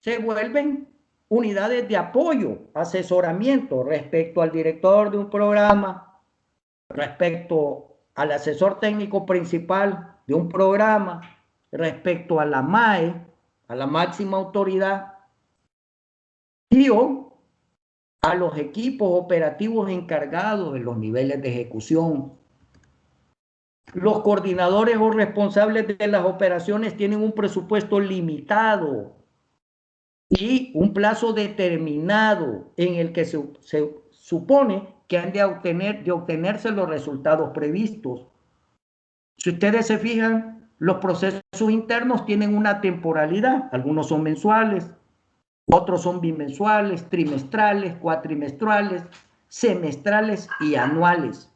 se vuelven unidades de apoyo, asesoramiento respecto al director de un programa, respecto al asesor técnico principal de un programa, respecto a la MAE, a la máxima autoridad, y o a los equipos operativos encargados de los niveles de ejecución. Los coordinadores o responsables de las operaciones tienen un presupuesto limitado y un plazo determinado en el que se supone que han de obtenerse los resultados previstos. Si ustedes se fijan, los procesos internos tienen una temporalidad. Algunos son mensuales, otros son bimensuales, trimestrales, cuatrimestrales, semestrales y anuales.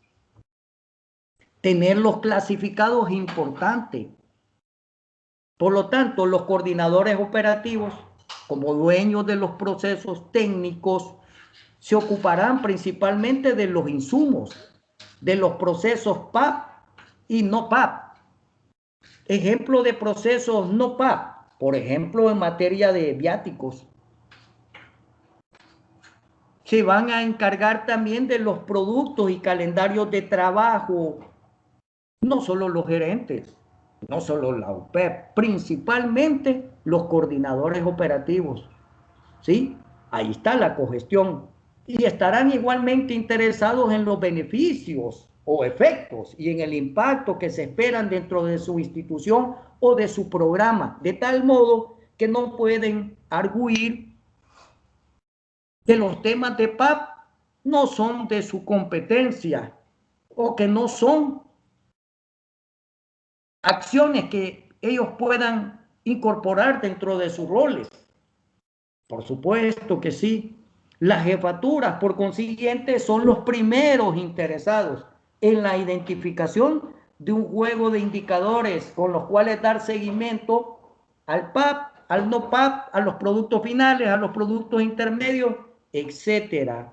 Tenerlos clasificados es importante. Por lo tanto, los coordinadores operativos, como dueños de los procesos técnicos, se ocuparán principalmente de los insumos, de los procesos PAP y no PAP. Ejemplo de procesos no PAP, por ejemplo, en materia de viáticos. Se van a encargar también de los productos y calendarios de trabajo, no solo los gerentes, no solo la UPEP, principalmente los coordinadores operativos. ¿Sí? Ahí está la cogestión. Y estarán igualmente interesados en los beneficios o efectos y en el impacto que se esperan dentro de su institución o de su programa, de tal modo que no pueden arguir que los temas de PAP no son de su competencia o que no son acciones que ellos puedan incorporar dentro de sus roles. Por supuesto que sí. Las jefaturas, por consiguiente, son los primeros interesados en la identificación de un juego de indicadores con los cuales dar seguimiento al PAP, al no PAP, a los productos finales, a los productos intermedios, etcétera.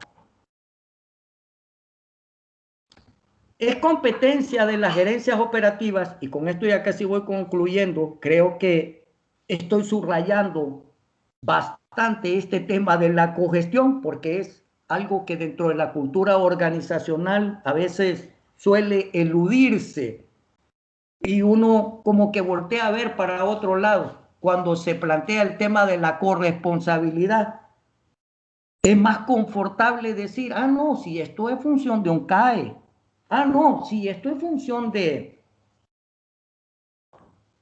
Es competencia de las gerencias operativas, y con esto ya casi voy concluyendo, creo que estoy subrayando bastante este tema de la cogestión, porque es algo que dentro de la cultura organizacional a veces suele eludirse y uno como que voltea a ver para otro lado cuando se plantea el tema de la corresponsabilidad. Es más confortable decir, ah, no, si esto es función de un CAE, ah, no, si esto es función de...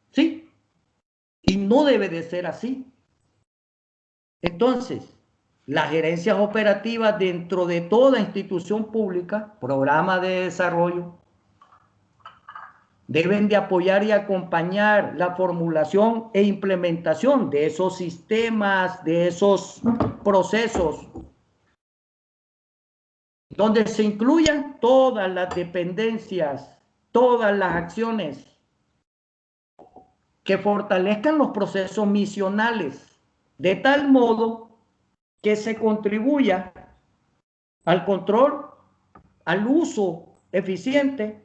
Sí, y no debe de ser así. Entonces, las gerencias operativas dentro de toda institución pública, programa de desarrollo, deben de apoyar y acompañar la formulación e implementación de esos sistemas, de esos procesos, donde se incluyan todas las dependencias, todas las acciones que fortalezcan los procesos misionales, de tal modo que se contribuya al control, al uso eficiente,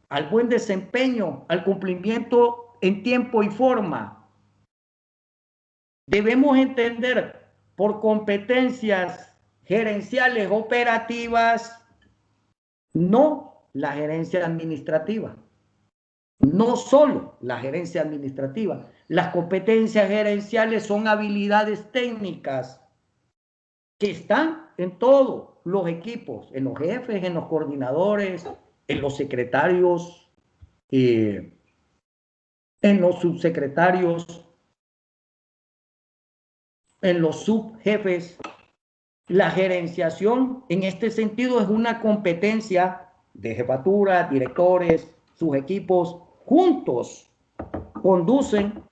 al buen desempeño, al cumplimiento en tiempo y forma. Debemos entender por competencias gerenciales operativas, no la gerencia administrativa, no solo la gerencia administrativa. Las competencias gerenciales son habilidades técnicas que están en todos los equipos, en los jefes, en los coordinadores, en los secretarios, en los subsecretarios, en los subjefes. La gerenciación en este sentido es una competencia de jefatura, directores, sus equipos juntos conducen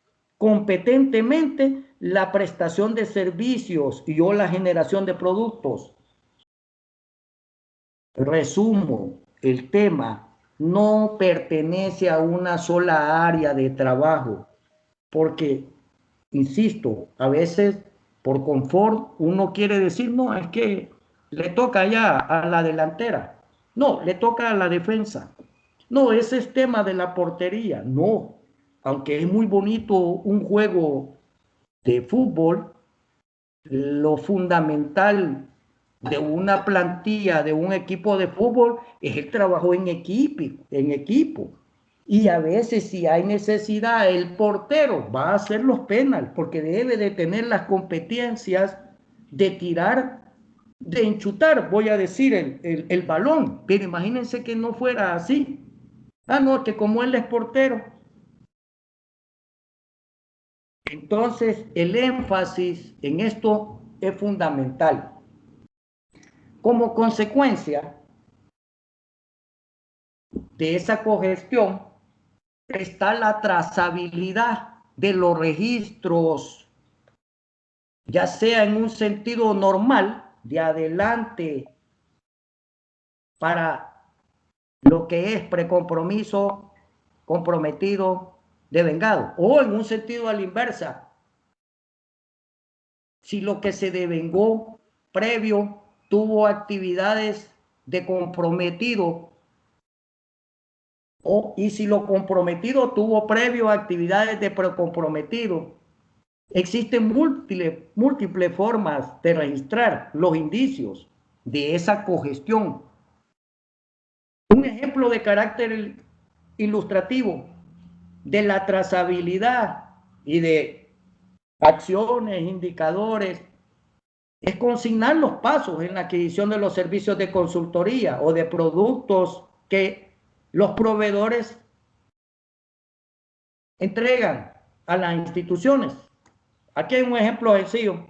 competentemente la prestación de servicios y o la generación de productos. Resumo, el tema no pertenece a una sola área de trabajo, porque, insisto, a veces por confort uno quiere decir, no, es que le toca ya a la delantera, no, le toca a la defensa, no, ese es tema de la portería, no, aunque es muy bonito un juego de fútbol, lo fundamental de una plantilla, de un equipo de fútbol, es el trabajo en equipo. Y a veces, si hay necesidad, el portero va a hacer los penales, porque debe de tener las competencias de tirar, de enchutar, voy a decir, el balón. Pero imagínense que no fuera así. Ah, no, que como él es portero. Entonces, el énfasis en esto es fundamental. Como consecuencia de esa cogestión está la trazabilidad de los registros, ya sea en un sentido normal, de adelante para lo que es precompromiso, comprometido, devengado, o en un sentido a la inversa. Si lo que se devengó previo tuvo actividades de comprometido, y si lo comprometido tuvo previo actividades de precomprometido. Existen múltiples formas de registrar los indicios de esa cogestión. Un ejemplo de carácter ilustrativo de la trazabilidad y de acciones, indicadores, es consignar los pasos en la adquisición de los servicios de consultoría o de productos que los proveedores entregan a las instituciones. Aquí hay un ejemplo sencillo,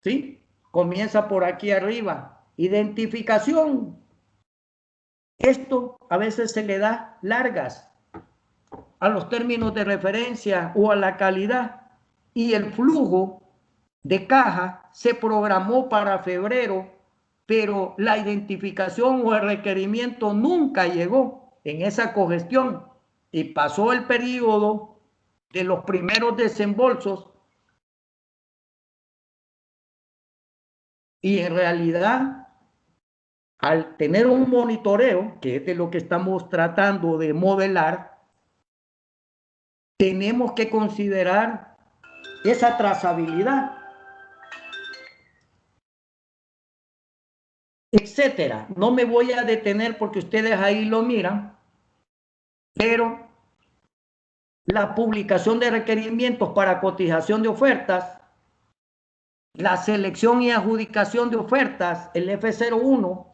¿sí? Comienza por aquí arriba. Identificación. Esto a veces se le da largas a los términos de referencia o a la calidad, y el flujo de caja se programó para febrero, pero la identificación o el requerimiento nunca llegó en esa cogestión y pasó el periodo de los primeros desembolsos y en realidad al tener un monitoreo, que es de lo que estamos tratando de modelar, tenemos que considerar esa trazabilidad, etcétera. No me voy a detener porque ustedes ahí lo miran, pero la publicación de requerimientos para cotización de ofertas, la selección y adjudicación de ofertas, el F01,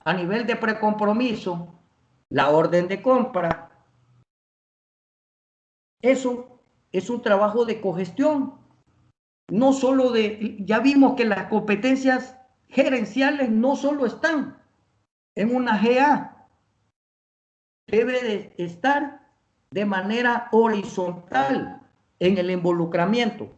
a nivel de precompromiso, la orden de compra, eso es un trabajo de cogestión. No solo ya vimos que las competencias gerenciales no solo están en una GA, debe de estar de manera horizontal en el involucramiento.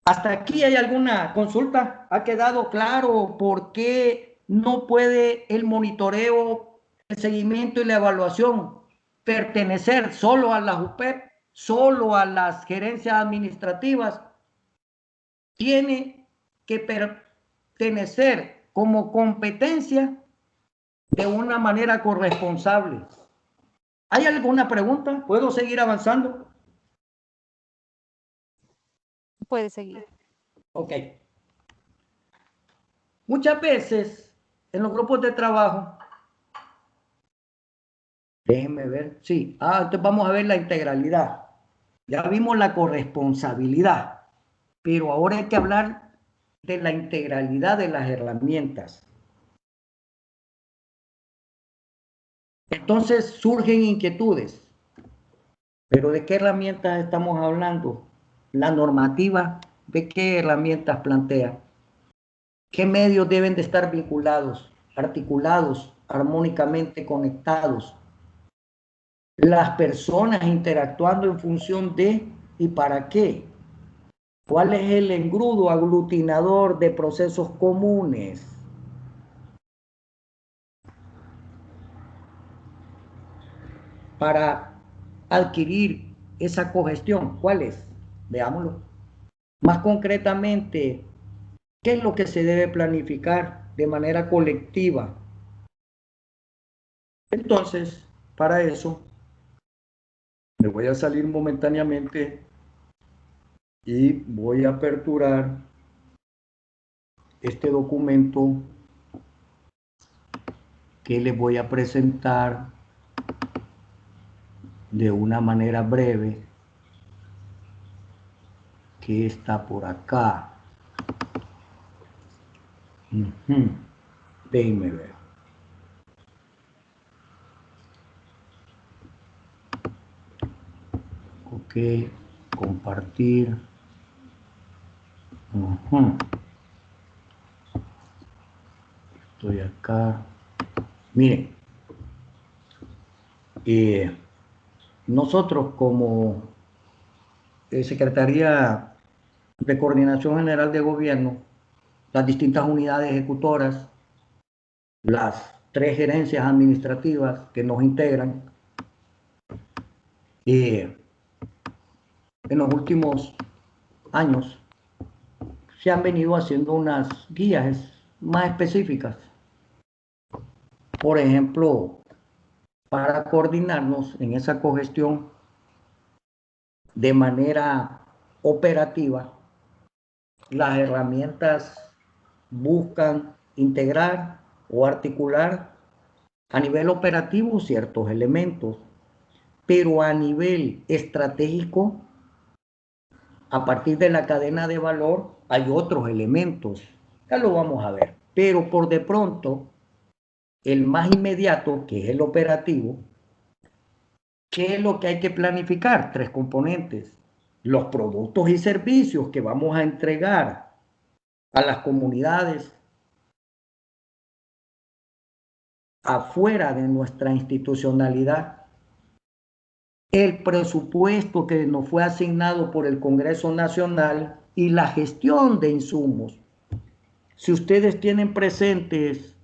¿Hasta aquí hay alguna consulta? ¿Ha quedado claro por qué no puede el monitoreo, el seguimiento y la evaluación pertenecer solo a las UPEP, solo a las gerencias administrativas? Tiene que pertenecer como competencia de una manera corresponsable. ¿Hay alguna pregunta? ¿Puedo seguir avanzando? Puede seguir. Ok. Muchas veces en los grupos de trabajo Déjenme ver. Sí. Entonces vamos a ver la integralidad. Ya vimos la corresponsabilidad, pero ahora hay que hablar de la integralidad de las herramientas. Entonces surgen inquietudes. ¿Pero de qué herramientas estamos hablando? La normativa, ¿de qué herramientas plantea? ¿Qué medios deben de estar vinculados, articulados, armónicamente conectados? Las personas interactuando en función de y para qué. ¿Cuál es el engrudo aglutinador de procesos comunes? Para adquirir esa cogestión, ¿cuál es? Veámoslo. Más concretamente, ¿qué es lo que se debe planificar de manera colectiva? Entonces, para eso, me voy a salir momentáneamente y voy a aperturar este documento que les voy a presentar de una manera breve, que está por acá. Déjenme ver. Ok, compartir. Estoy acá. Miren, nosotros como Secretaría de Coordinación General de Gobierno, las distintas unidades ejecutoras, las 3 gerencias administrativas que nos integran, en los últimos años se han venido haciendo unas guías más específicas. Por ejemplo, para coordinarnos en esa cogestión de manera operativa, las herramientas buscan integrar o articular a nivel operativo ciertos elementos, pero a nivel estratégico, a partir de la cadena de valor, hay otros elementos. Ya lo vamos a ver. Pero por de pronto, el más inmediato, que es el operativo, ¿qué es lo que hay que planificar? 3 componentes. Los productos y servicios que vamos a entregar a las comunidades afuera de nuestra institucionalidad. El presupuesto que nos fue asignado por el Congreso Nacional y la gestión de insumos. Si ustedes tienen presentes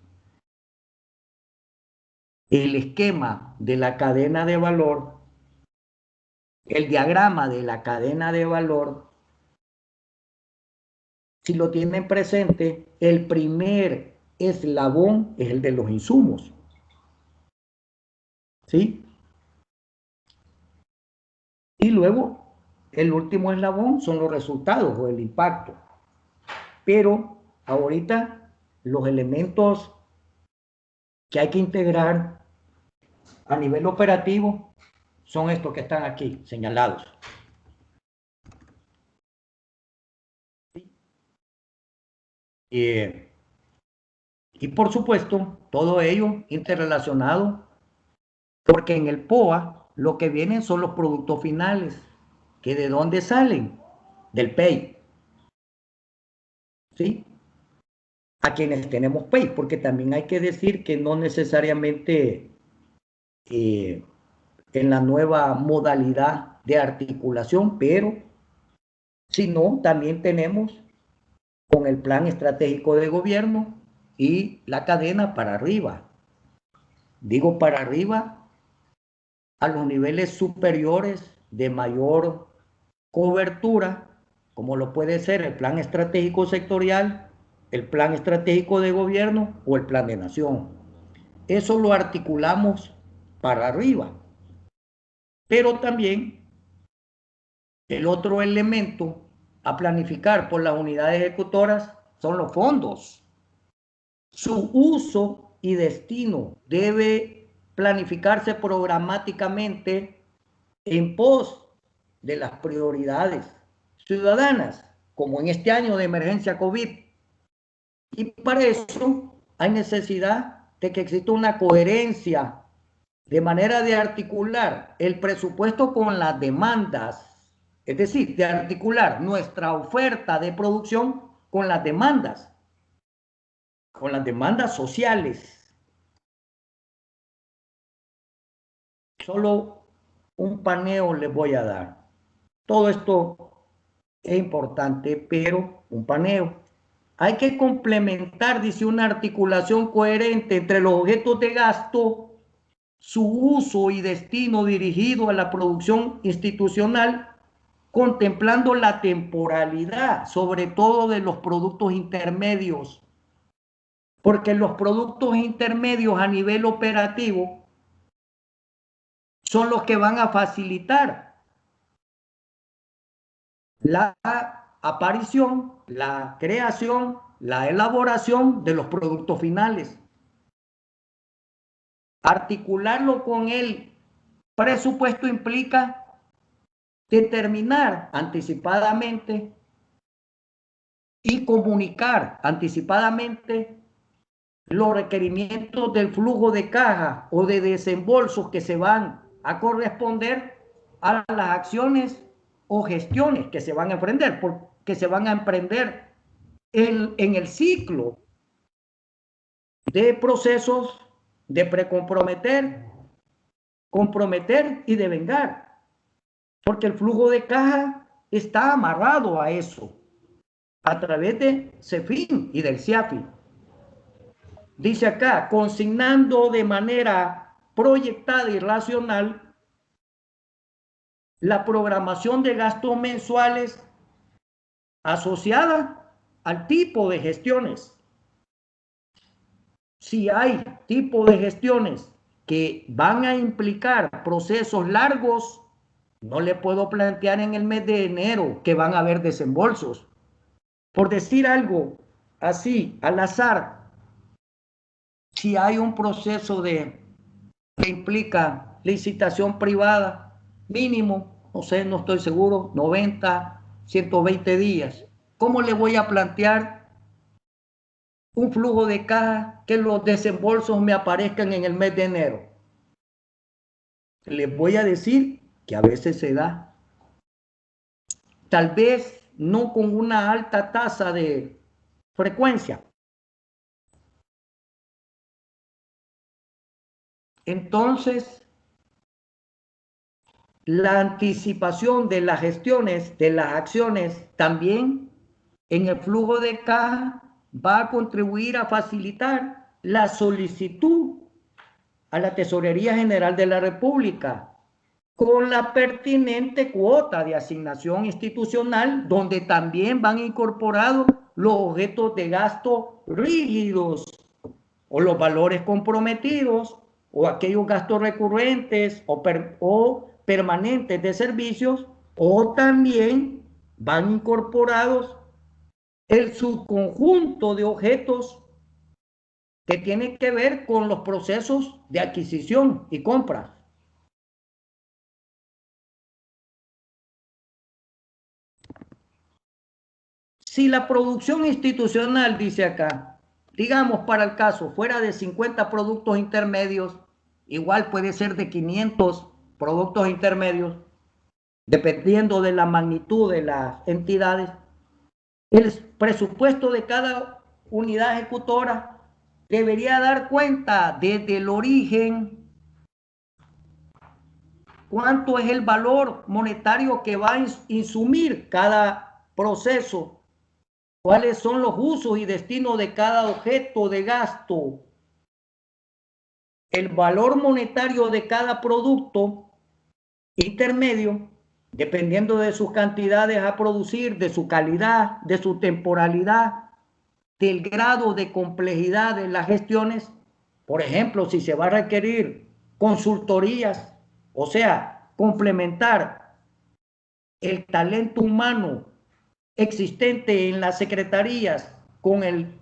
el esquema de la cadena de valor, el diagrama de la cadena de valor, si lo tienen presente, el primer eslabón es el de los insumos. ¿Sí? Y luego, el último eslabón son los resultados o el impacto. Pero ahorita los elementos que hay que integrar a nivel operativo son estos que están aquí señalados. Y por supuesto, todo ello interrelacionado, porque en el POA lo que vienen son los productos finales, que de dónde salen, del PEI. ¿Sí? A quienes tenemos PEI, porque también hay que decir que no necesariamente en la nueva modalidad de articulación, pero sino también tenemos con el plan estratégico de gobierno y la cadena para arriba. Digo para arriba a los niveles superiores de mayor cobertura, como lo puede ser el plan estratégico sectorial, el plan estratégico de gobierno o el plan de nación. Eso lo articulamos para arriba. Pero también el otro elemento a planificar por las unidades ejecutoras son los fondos. Su uso y destino debe planificarse programáticamente en pos de las prioridades ciudadanas, como en este año de emergencia COVID. Y para eso hay necesidad de que exista una coherencia de manera de articular el presupuesto con las demandas, es decir, de articular nuestra oferta de producción con las demandas sociales. Solo un paneo les voy a dar. Todo esto es importante, pero un paneo. Hay que complementar, dice, una articulación coherente entre los objetos de gasto, su uso y destino dirigido a la producción institucional, contemplando la temporalidad, sobre todo de los productos intermedios, porque los productos intermedios a nivel operativo son los que van a facilitar la aparición, la creación, la elaboración de los productos finales. Articularlo con el presupuesto implica determinar anticipadamente y comunicar anticipadamente los requerimientos del flujo de caja o de desembolsos que se van a corresponder a las acciones o gestiones que se van a emprender, porque se van a emprender en el ciclo de procesos de precomprometer, comprometer y devengar, porque el flujo de caja está amarrado a eso a través de CEFIN y del CIAFI. Dice acá, consignando de manera proyectada y racional la programación de gastos mensuales asociada al tipo de gestiones. Si hay tipo de gestiones que van a implicar procesos largos, no le puedo plantear en el mes de enero que van a haber desembolsos. Por decir algo así, al azar, si hay un proceso que implica licitación privada, mínimo, no sé, no estoy seguro, 90, 120 días, ¿cómo le voy a plantear un flujo de caja que los desembolsos me aparezcan en el mes de enero? Les voy a decir que a veces se da. Tal vez no con una alta tasa de frecuencia. Entonces, la anticipación de las gestiones, de las acciones, también en el flujo de caja va a contribuir a facilitar la solicitud a la Tesorería General de la República con la pertinente cuota de asignación institucional, donde también van incorporados los objetos de gasto rígidos o los valores comprometidos o aquellos gastos recurrentes o permanentes de servicios, o también van incorporados el subconjunto de objetos que tienen que ver con los procesos de adquisición y compra. Si la producción institucional, dice acá, digamos para el caso, fuera de 50 productos intermedios, igual puede ser de 500 productos intermedios, dependiendo de la magnitud de las entidades, el presupuesto de cada unidad ejecutora debería dar cuenta desde el origen cuánto es el valor monetario que va a insumir cada proceso, cuáles son los usos y destinos de cada objeto de gasto, el valor monetario de cada producto intermedio, dependiendo de sus cantidades a producir, de su calidad, de su temporalidad, del grado de complejidad de las gestiones. Por ejemplo, si se va a requerir consultorías, o sea, complementar el talento humano existente en las secretarías con el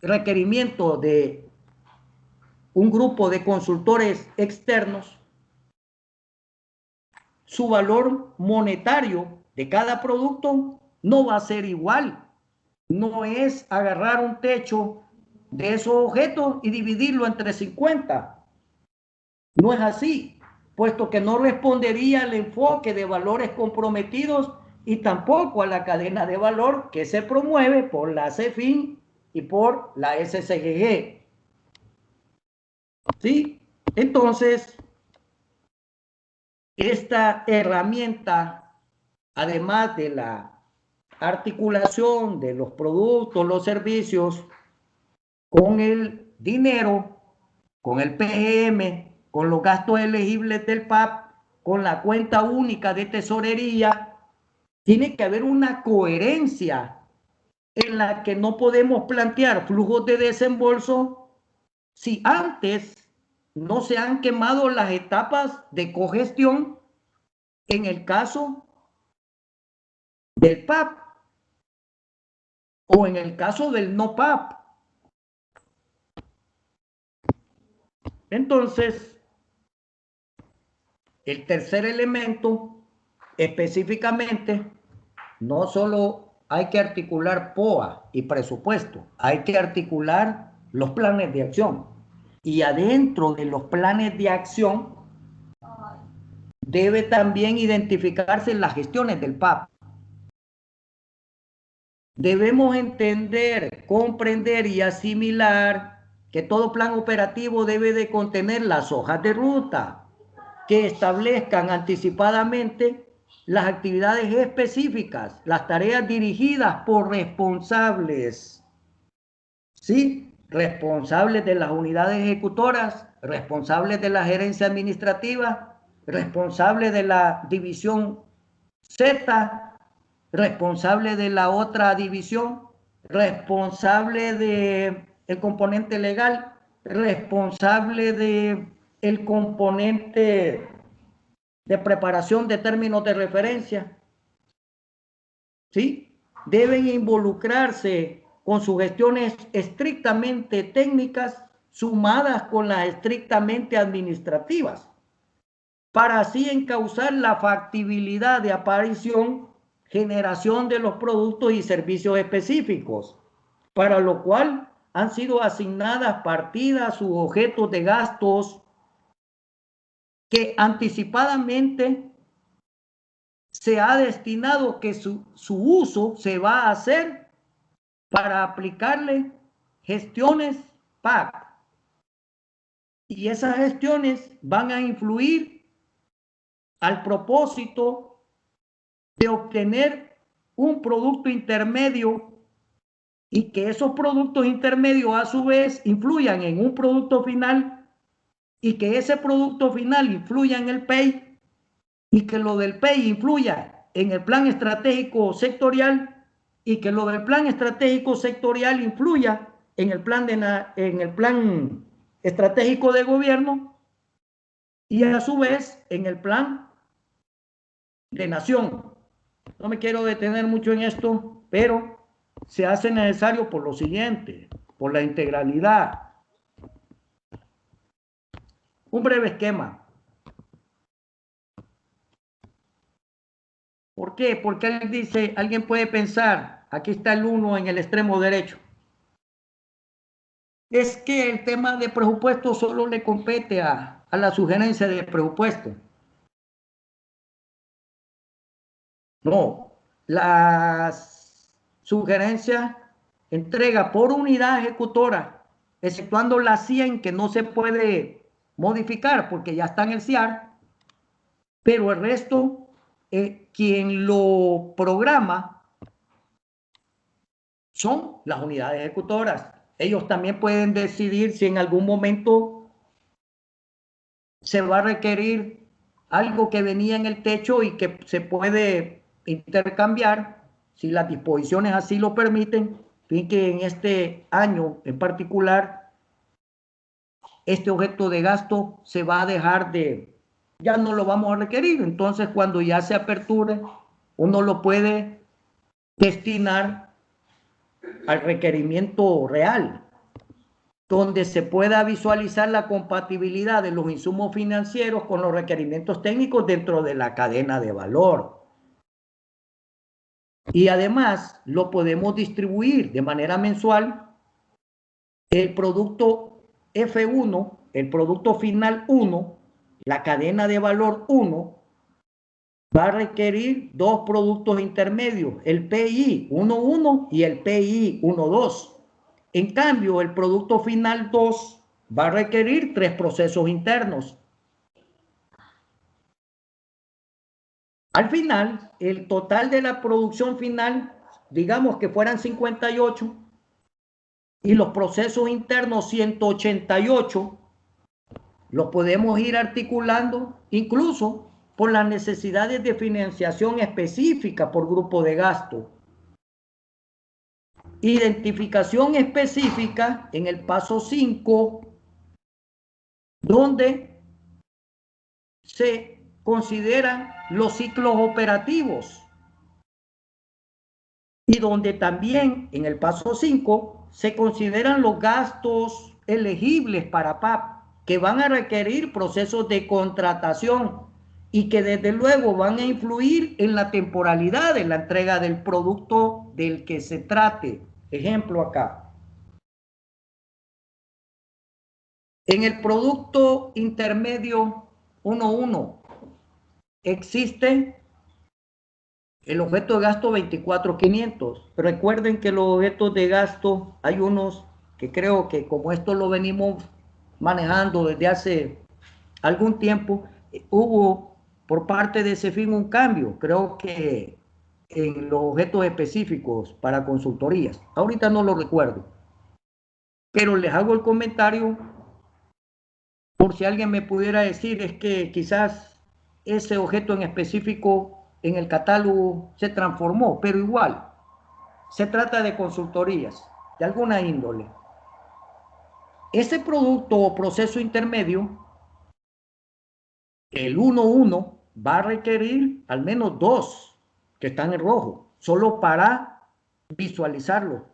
requerimiento de un grupo de consultores externos, su valor monetario de cada producto no va a ser igual. No es agarrar un techo de esos objetos y dividirlo entre 50. No es así, puesto que no respondería al enfoque de valores comprometidos y tampoco a la cadena de valor que se promueve por la CEFIN y por la SCGG. ¿Sí? Entonces, esta herramienta, además de la articulación de los productos, los servicios, con el dinero, con el PGM, con los gastos elegibles del PAP, con la cuenta única de tesorería, tiene que haber una coherencia en la que no podemos plantear flujos de desembolso si antes no se han quemado las etapas de cogestión en el caso del PAP o en el caso del no PAP. Entonces, el tercer elemento, específicamente, no solo hay que articular POA y presupuesto, hay que articular los planes de acción. Y adentro de los planes de acción debe también identificarse las gestiones del PAP. Debemos entender, comprender y asimilar que todo plan operativo debe de contener las hojas de ruta que establezcan anticipadamente las actividades específicas, las tareas dirigidas por responsables, ¿sí? Responsables de las unidades ejecutoras, responsables de la gerencia administrativa, responsables de la división Z, responsable de la otra división, responsable de el componente legal, responsable de el componente de preparación de términos de referencia, ¿sí? Deben involucrarse con sus gestiones estrictamente técnicas sumadas con las estrictamente administrativas, para así encauzar la factibilidad de aparición, generación de los productos y servicios específicos, para lo cual han sido asignadas partidas u objetos de gastos que anticipadamente se ha destinado que su uso se va a hacer para aplicarle gestiones PAC. Y esas gestiones van a influir al propósito de obtener un producto intermedio y que esos productos intermedios a su vez influyan en un producto final y que ese producto final influya en el PEI y que lo del PEI influya en el plan estratégico sectorial y que lo del plan estratégico sectorial influya en el plan estratégico de gobierno y a su vez en el plan de nación. No me quiero detener mucho en esto, pero se hace necesario por lo siguiente, por la integralidad. Un breve esquema. ¿Por qué? Porque alguien puede pensar, aquí está el 1 en el extremo derecho. Es que el tema de presupuesto solo le compete a la sugerencia de presupuesto. No, la sugerencia entrega por unidad ejecutora, exceptuando la 100 que no se puede modificar porque ya está en el CIAR, pero el resto, quien lo programa son las unidades ejecutoras. Ellos también pueden decidir si en algún momento se va a requerir algo que venía en el techo y que se puede intercambiar si las disposiciones así lo permiten. Fíjense que en este año en particular este objeto de gasto se va a dejar de, ya no lo vamos a requerir, entonces cuando ya se aperture uno lo puede destinar al requerimiento real. donde se pueda visualizar la compatibilidad de los insumos financieros con los requerimientos técnicos dentro de la cadena de valor. Y además lo podemos distribuir de manera mensual. El producto F1, el producto final 1, la cadena de valor 1, va a requerir dos productos intermedios, el PI 1.1 y el PI 1.2. En cambio, el producto final 2 va a requerir 3 procesos internos. Al final, el total de la producción final, digamos que fueran 58, y los procesos internos 188, los podemos ir articulando incluso por las necesidades de financiación específica por grupo de gasto. Identificación específica en el paso 5, donde se consideran los ciclos operativos y donde también en el paso 5 se consideran los gastos elegibles para PAP que van a requerir procesos de contratación y que desde luego van a influir en la temporalidad de la entrega del producto del que se trate. Ejemplo acá. En el producto intermedio 1.1 existe el objeto de gasto 24.500. Recuerden que los objetos de gasto hay unos que creo que como esto lo venimos manejando desde hace algún tiempo, hubo por parte de CEFIN un cambio, creo que en los objetos específicos para consultorías. Ahorita no lo recuerdo, pero les hago el comentario por si alguien me pudiera decir, es que quizás ese objeto en específico en el catálogo se transformó, pero igual, se trata de consultorías de alguna índole. Ese producto o proceso intermedio, el 1.1, va a requerir al menos 2 que están en rojo, solo para visualizarlo.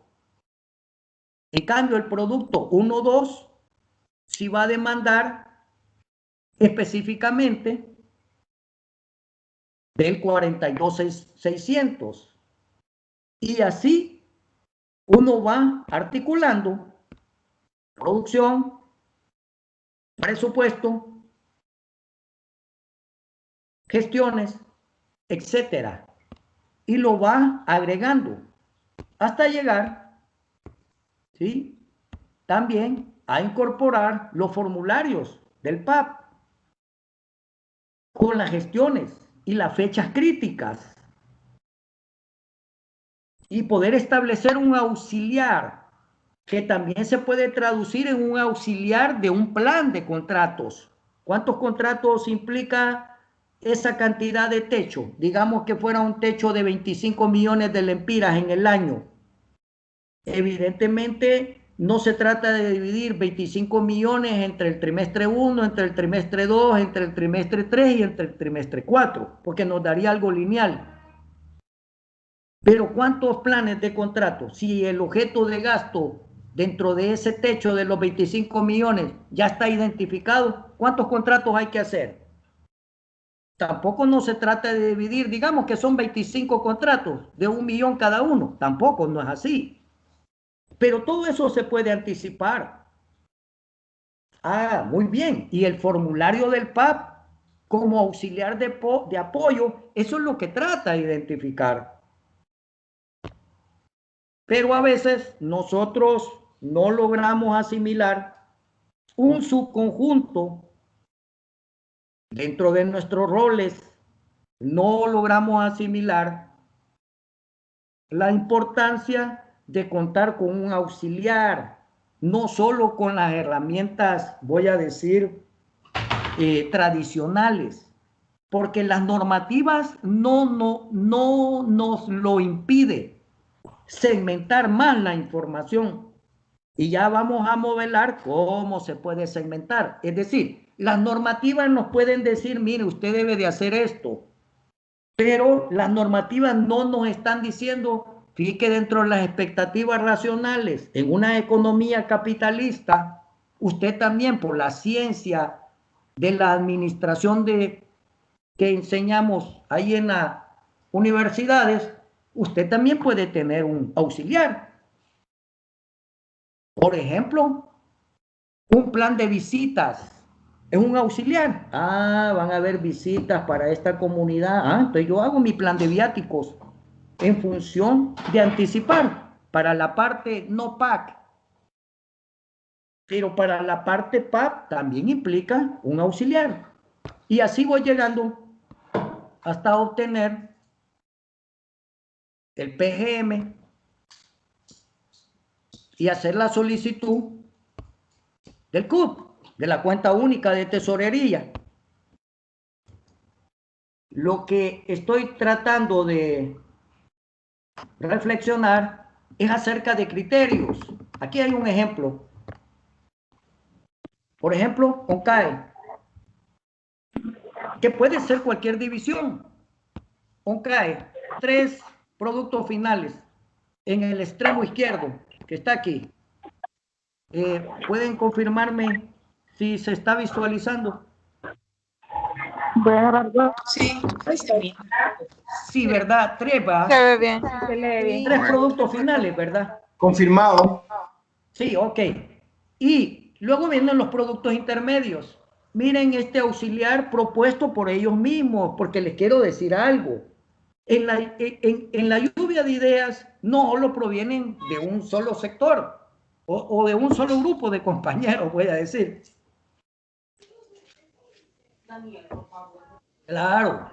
En cambio, el producto 1.2 sí va a demandar específicamente del 42.600. Y así uno va articulando producción, presupuesto, gestiones, etcétera, y lo va agregando hasta llegar, ¿sí?, también a incorporar los formularios del PAP con las gestiones y las fechas críticas y poder establecer un auxiliar que también se puede traducir en un auxiliar de un plan de contratos. ¿Cuántos contratos implica esa cantidad de techo? Digamos que fuera un techo de 25 millones de lempiras en el año. Evidentemente no se trata de dividir 25 millones entre el trimestre 1, entre el trimestre 2, entre el trimestre 3 y entre el trimestre 4, porque nos daría algo lineal. Pero ¿cuántos planes de contrato? Si el objeto de gasto dentro de ese techo de los 25 millones ya está identificado, ¿cuántos contratos hay que hacer? Tampoco no se trata de dividir, digamos que son 25 contratos de 1 millón cada uno, tampoco no es así. Pero todo eso se puede anticipar. Ah, muy bien. Y el formulario del PAP como auxiliar de apoyo, eso es lo que trata de identificar. Pero a veces nosotros no logramos asimilar un subconjunto dentro de nuestros roles, no logramos asimilar la importancia de contar con un auxiliar, no solo con las herramientas, voy a decir, tradicionales, porque las normativas no nos lo impide segmentar más la información. Y ya vamos a modelar cómo se puede segmentar. Es decir, las normativas nos pueden decir, mire, usted debe de hacer esto, pero las normativas no nos están diciendo fíjate que dentro de las expectativas racionales, en una economía capitalista, usted también por la ciencia de la administración que enseñamos ahí en las universidades, usted también puede tener un auxiliar. Por ejemplo, un plan de visitas es un auxiliar. Ah, van a haber visitas para esta comunidad. Ah, entonces yo hago mi plan de viáticos en función de anticipar para la parte no PAC. Pero para la parte PAC también implica un auxiliar. Y así voy llegando hasta obtener el PGM y hacer la solicitud del CUT, de la cuenta única de tesorería. Lo que estoy tratando de reflexionar es acerca de criterios. Aquí hay un ejemplo. Por ejemplo, ONCAE, que puede ser cualquier división. ONCAE, 3 productos finales en el extremo izquierdo, que está aquí. ¿Pueden confirmarme si se está visualizando? Sí, está bien. Sí, ¿verdad? 3, ¿va? Se ve bien. Se lee bien. 3 productos finales, ¿verdad? Confirmado. Sí, ok. Y luego vienen los productos intermedios. Miren este auxiliar propuesto por ellos mismos, porque les quiero decir algo. En la lluvia de ideas no solo provienen de un solo sector o de un solo grupo de compañeros, voy a decir. Claro,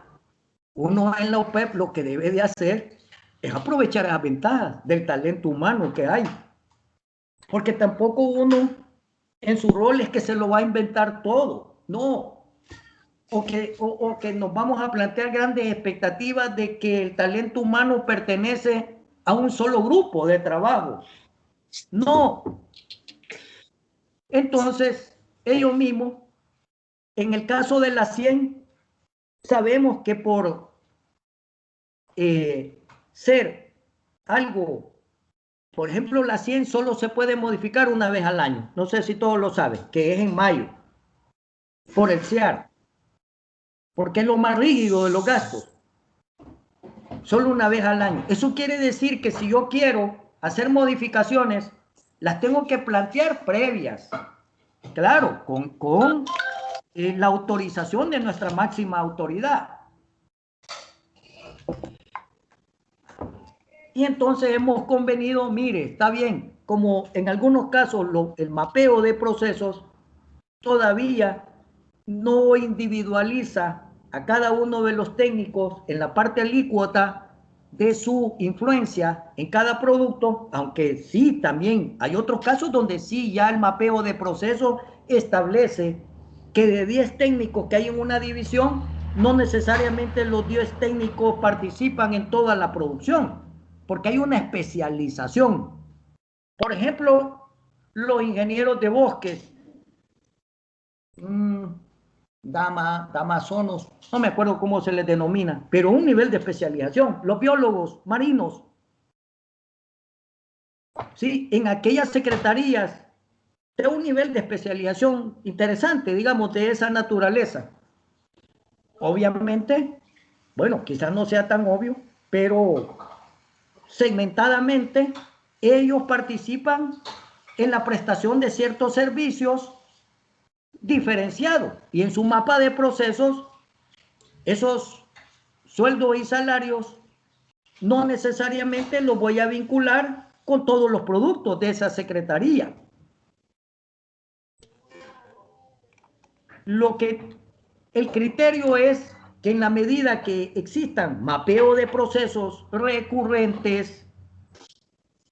uno en la UPEP lo que debe de hacer es aprovechar las ventajas del talento humano que hay. Porque tampoco uno en su rol es que se lo va a inventar todo, no. O que nos vamos a plantear grandes expectativas de que el talento humano pertenece a un solo grupo de trabajo. No. Entonces, ellos mismos, en el caso de la 100, sabemos que por ser algo, por ejemplo, la 100 solo se puede modificar una vez al año. No sé si todos lo saben, que es en mayo, por el CIAR, porque es lo más rígido de los gastos. Solo una vez al año. Eso quiere decir que si yo quiero hacer modificaciones, las tengo que plantear previas. Claro, con la autorización de nuestra máxima autoridad. Y entonces hemos convenido, mire, está bien, como en algunos casos el mapeo de procesos todavía no individualiza a cada uno de los técnicos en la parte alícuota de su influencia en cada producto, aunque sí también hay otros casos donde sí ya el mapeo de procesos establece que de 10 técnicos que hay en una división, no necesariamente los 10 técnicos participan en toda la producción, porque hay una especialización. Por ejemplo, los ingenieros de bosques, damasonos, no me acuerdo cómo se les denomina, pero un nivel de especialización. Los biólogos marinos, ¿sí? En aquellas secretarías de un nivel de especialización interesante, digamos, de esa naturaleza. Obviamente, bueno, quizás no sea tan obvio, pero segmentadamente ellos participan en la prestación de ciertos servicios diferenciados y en su mapa de procesos esos sueldos y salarios no necesariamente los voy a vincular con todos los productos de esa secretaría. El criterio es que en la medida que existan mapeo de procesos recurrentes,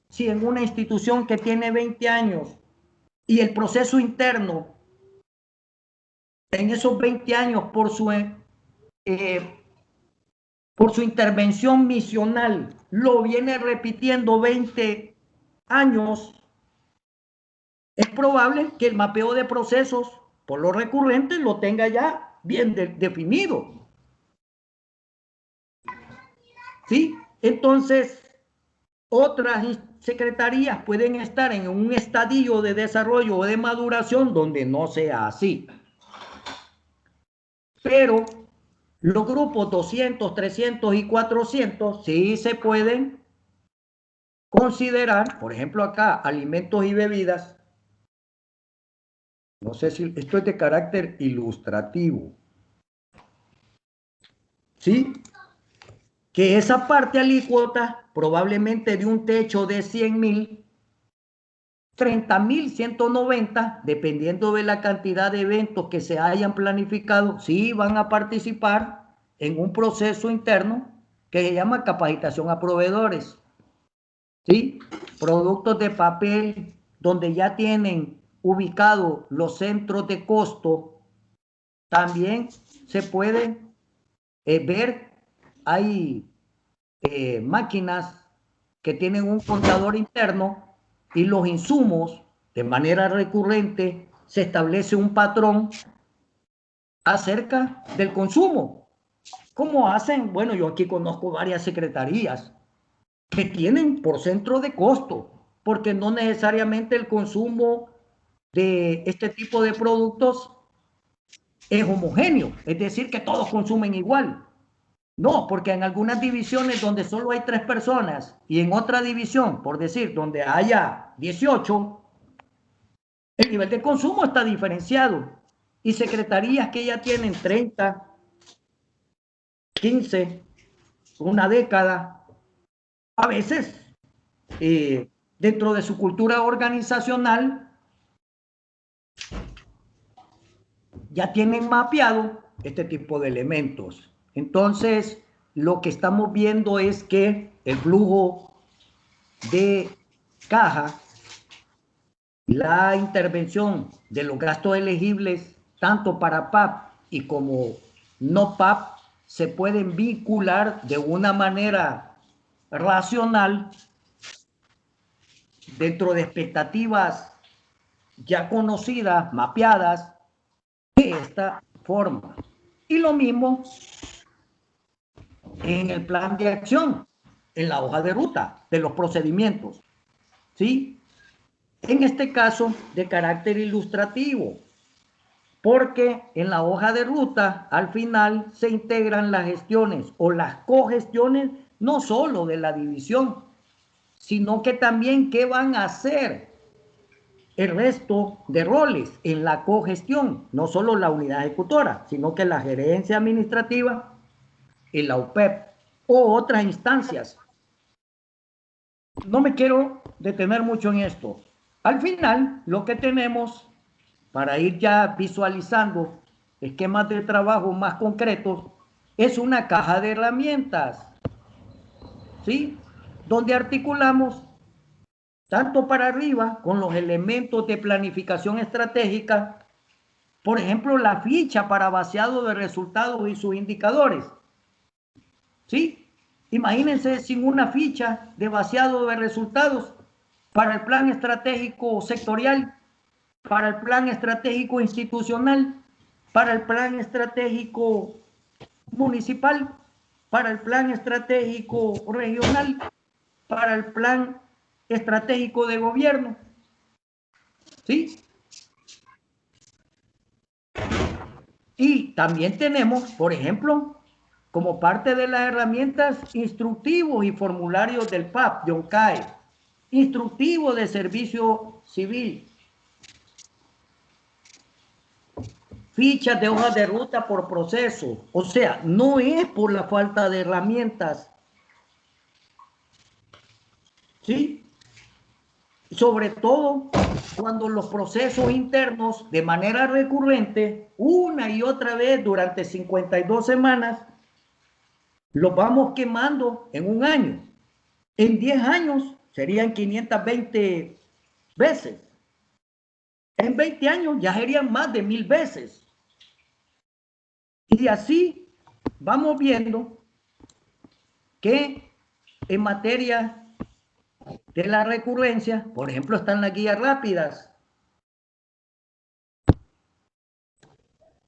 si en una institución que tiene 20 años y el proceso interno en esos 20 años por su intervención misional lo viene repitiendo 20 años, es probable que el mapeo de procesos por lo recurrente lo tenga ya bien definido. ¿Sí? Entonces, Otras secretarías pueden estar en un estadio de desarrollo o de maduración donde no sea así. Pero los grupos 200, 300 y 400 sí se pueden considerar, por ejemplo acá, alimentos y bebidas. No sé si esto es de carácter ilustrativo. ¿Sí? Que esa parte alícuota, probablemente de un techo de 100.000, 30.190, dependiendo de la cantidad de eventos que se hayan planificado, sí van a participar en un proceso interno que se llama capacitación a proveedores. ¿Sí? Productos de papel, donde ya tienen ubicados los centros de costo, también se pueden ver, hay máquinas que tienen un contador interno y los insumos de manera recurrente se establece un patrón acerca del consumo. ¿Cómo hacen? Bueno, yo aquí conozco varias secretarías que tienen por centro de costo, porque no necesariamente el consumo de este tipo de productos es homogéneo, es decir, que todos consumen igual. No, porque en algunas divisiones donde solo hay 3 personas y en otra división, por decir, donde haya 18, el nivel de consumo está diferenciado. Y secretarías que ya tienen 30, 15, una década, a veces dentro de su cultura organizacional ya tienen mapeado este tipo de elementos. Entonces, lo que estamos viendo es que el flujo de caja, la intervención de los gastos elegibles, tanto para PAP y como no PAP, se pueden vincular de una manera racional dentro de expectativas ya conocidas, mapeadas, de esta forma. Y lo mismo en el plan de acción, en la hoja de ruta de los procedimientos, ¿sí? En este caso, de carácter ilustrativo, porque en la hoja de ruta, al final, se integran las gestiones o las cogestiones, no solo de la división, sino que también qué van a hacer el resto de roles en la cogestión, no solo la unidad ejecutora, sino que la gerencia administrativa y la UPEP o otras instancias. No me quiero detener mucho en esto. Al final, lo que tenemos para ir ya visualizando esquemas de trabajo más concretos es una caja de herramientas, ¿sí? Donde articulamos tanto para arriba con los elementos de planificación estratégica, por ejemplo, la ficha para vaciado de resultados y sus indicadores, ¿sí? Imagínense sin una ficha de vaciado de resultados para el plan estratégico sectorial, para el plan estratégico institucional, para el plan estratégico municipal, para el plan estratégico regional, para el plan estratégico de gobierno. ¿Sí? Y también tenemos, por ejemplo, como parte de las herramientas, instructivos y formularios del PAP, de ONCAE, instructivo de servicio civil, fichas de hojas de ruta por proceso. O sea, no es por la falta de herramientas, ¿sí? Sobre todo cuando los procesos internos de manera recurrente, una y otra vez durante 52 semanas, los vamos quemando en un año. En 10 años serían 520 veces. En 20 años ya serían más de 1000 veces. Y así vamos viendo que en materia de la recurrencia, por ejemplo, están las guías rápidas,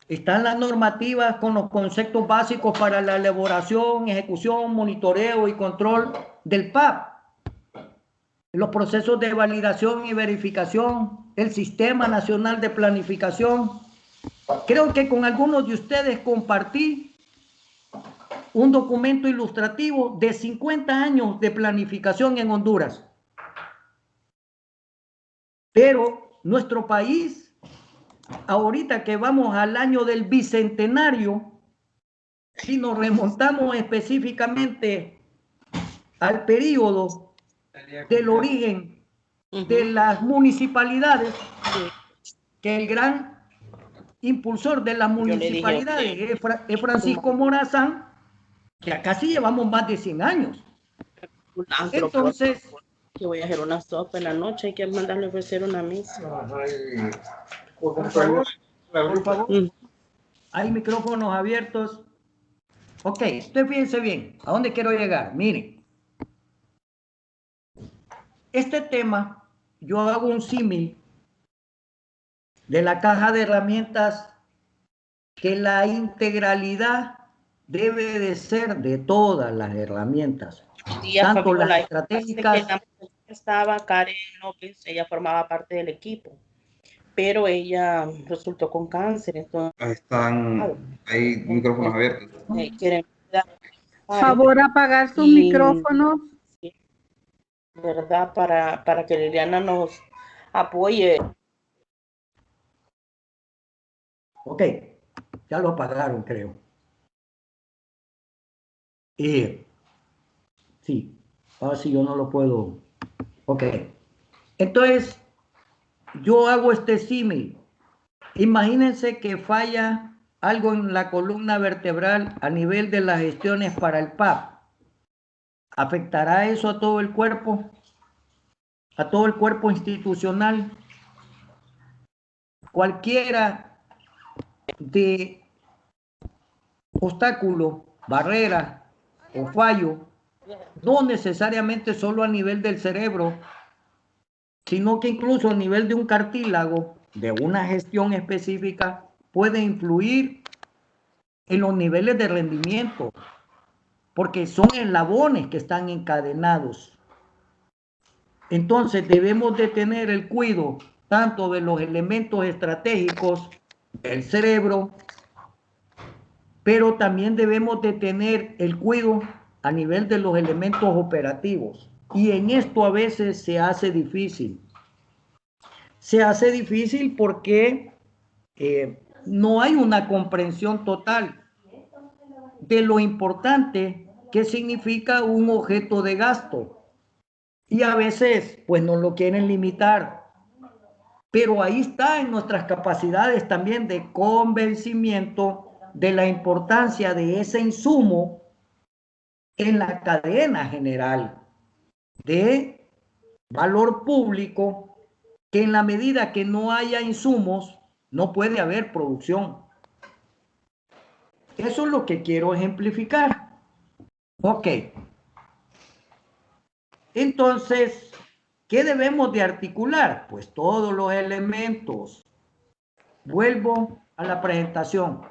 están las normativas con los conceptos básicos para la elaboración, ejecución, monitoreo y control del PAP. los procesos de validación y verificación, el Sistema Nacional de Planificación. Creo que con algunos de ustedes compartí un documento ilustrativo de 50 años de planificación en Honduras. Pero nuestro país, ahorita que vamos al año del bicentenario, si nos remontamos específicamente al periodo del origen de las municipalidades, que el gran impulsor de las municipalidades es Francisco Morazán, que acá sí llevamos más de 100 años. Entonces, que voy a hacer una sopa en la noche, hay que mandarle a ofrecer una mesa. Por favor, hay micrófonos abiertos. Ok, usted fíjense bien, ¿a dónde quiero llegar? Miren, este tema, yo hago un símil de la caja de herramientas, que la integralidad debe de ser de todas las herramientas, tanto las estratégicas. Estaba Karen López, ella formaba parte del equipo, pero ella resultó con cáncer. Entonces, hay micrófonos abiertos. Quieren Favor apagar sus micrófonos. ¿Verdad? Para que Liliana nos apoye. Ok, ya lo apagaron, creo. Sí, ahora sí yo no lo puedo. Ok, entonces yo hago este símil. Imagínense que falla algo en la columna vertebral a nivel de las gestiones para el PAP. ¿Afectará eso a todo el cuerpo? ¿A todo el cuerpo institucional? Cualquiera de obstáculo, barrera o fallo, no necesariamente solo a nivel del cerebro, sino que incluso a nivel de un cartílago, de una gestión específica, puede influir en los niveles de rendimiento, porque son eslabones que están encadenados. Entonces debemos de tener el cuidado tanto de los elementos estratégicos del cerebro, pero también debemos de tener el cuidado a nivel de los elementos operativos. Y en esto a veces se hace difícil. Se hace difícil porque no hay una comprensión total de lo importante que significa un objeto de gasto. Y a veces, pues nos lo quieren limitar. Pero ahí está en nuestras capacidades también de convencimiento de la importancia de ese insumo en la cadena general de valor público, que en la medida que no haya insumos, no puede haber producción. Eso es lo que quiero ejemplificar. Ok. Entonces, ¿qué debemos de articular? Pues todos los elementos. Vuelvo a la presentación.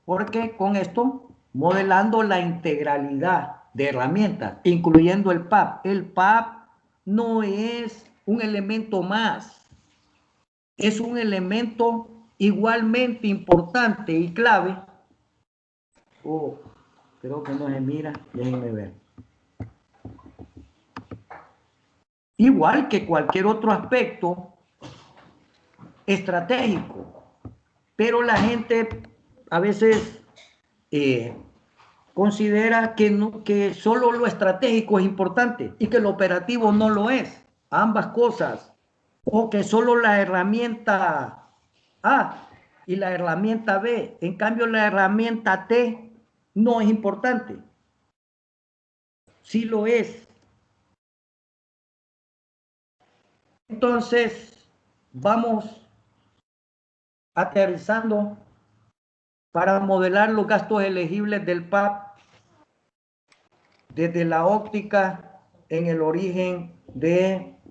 Porque con esto, modelando la integralidad de herramientas, incluyendo el PAP. El PAP no es un elemento más. Es un elemento igualmente importante y clave. Oh, creo que no se mira, déjenme ver. Igual que cualquier otro aspecto estratégico, pero la gente a veces considera que solo lo estratégico es importante y que lo operativo no lo es, ambas cosas, o que solo la herramienta A y la herramienta B, en cambio la herramienta T no es importante. Sí lo es. Entonces, vamos aterrizando para modelar los gastos elegibles del PAP desde la óptica en el origen de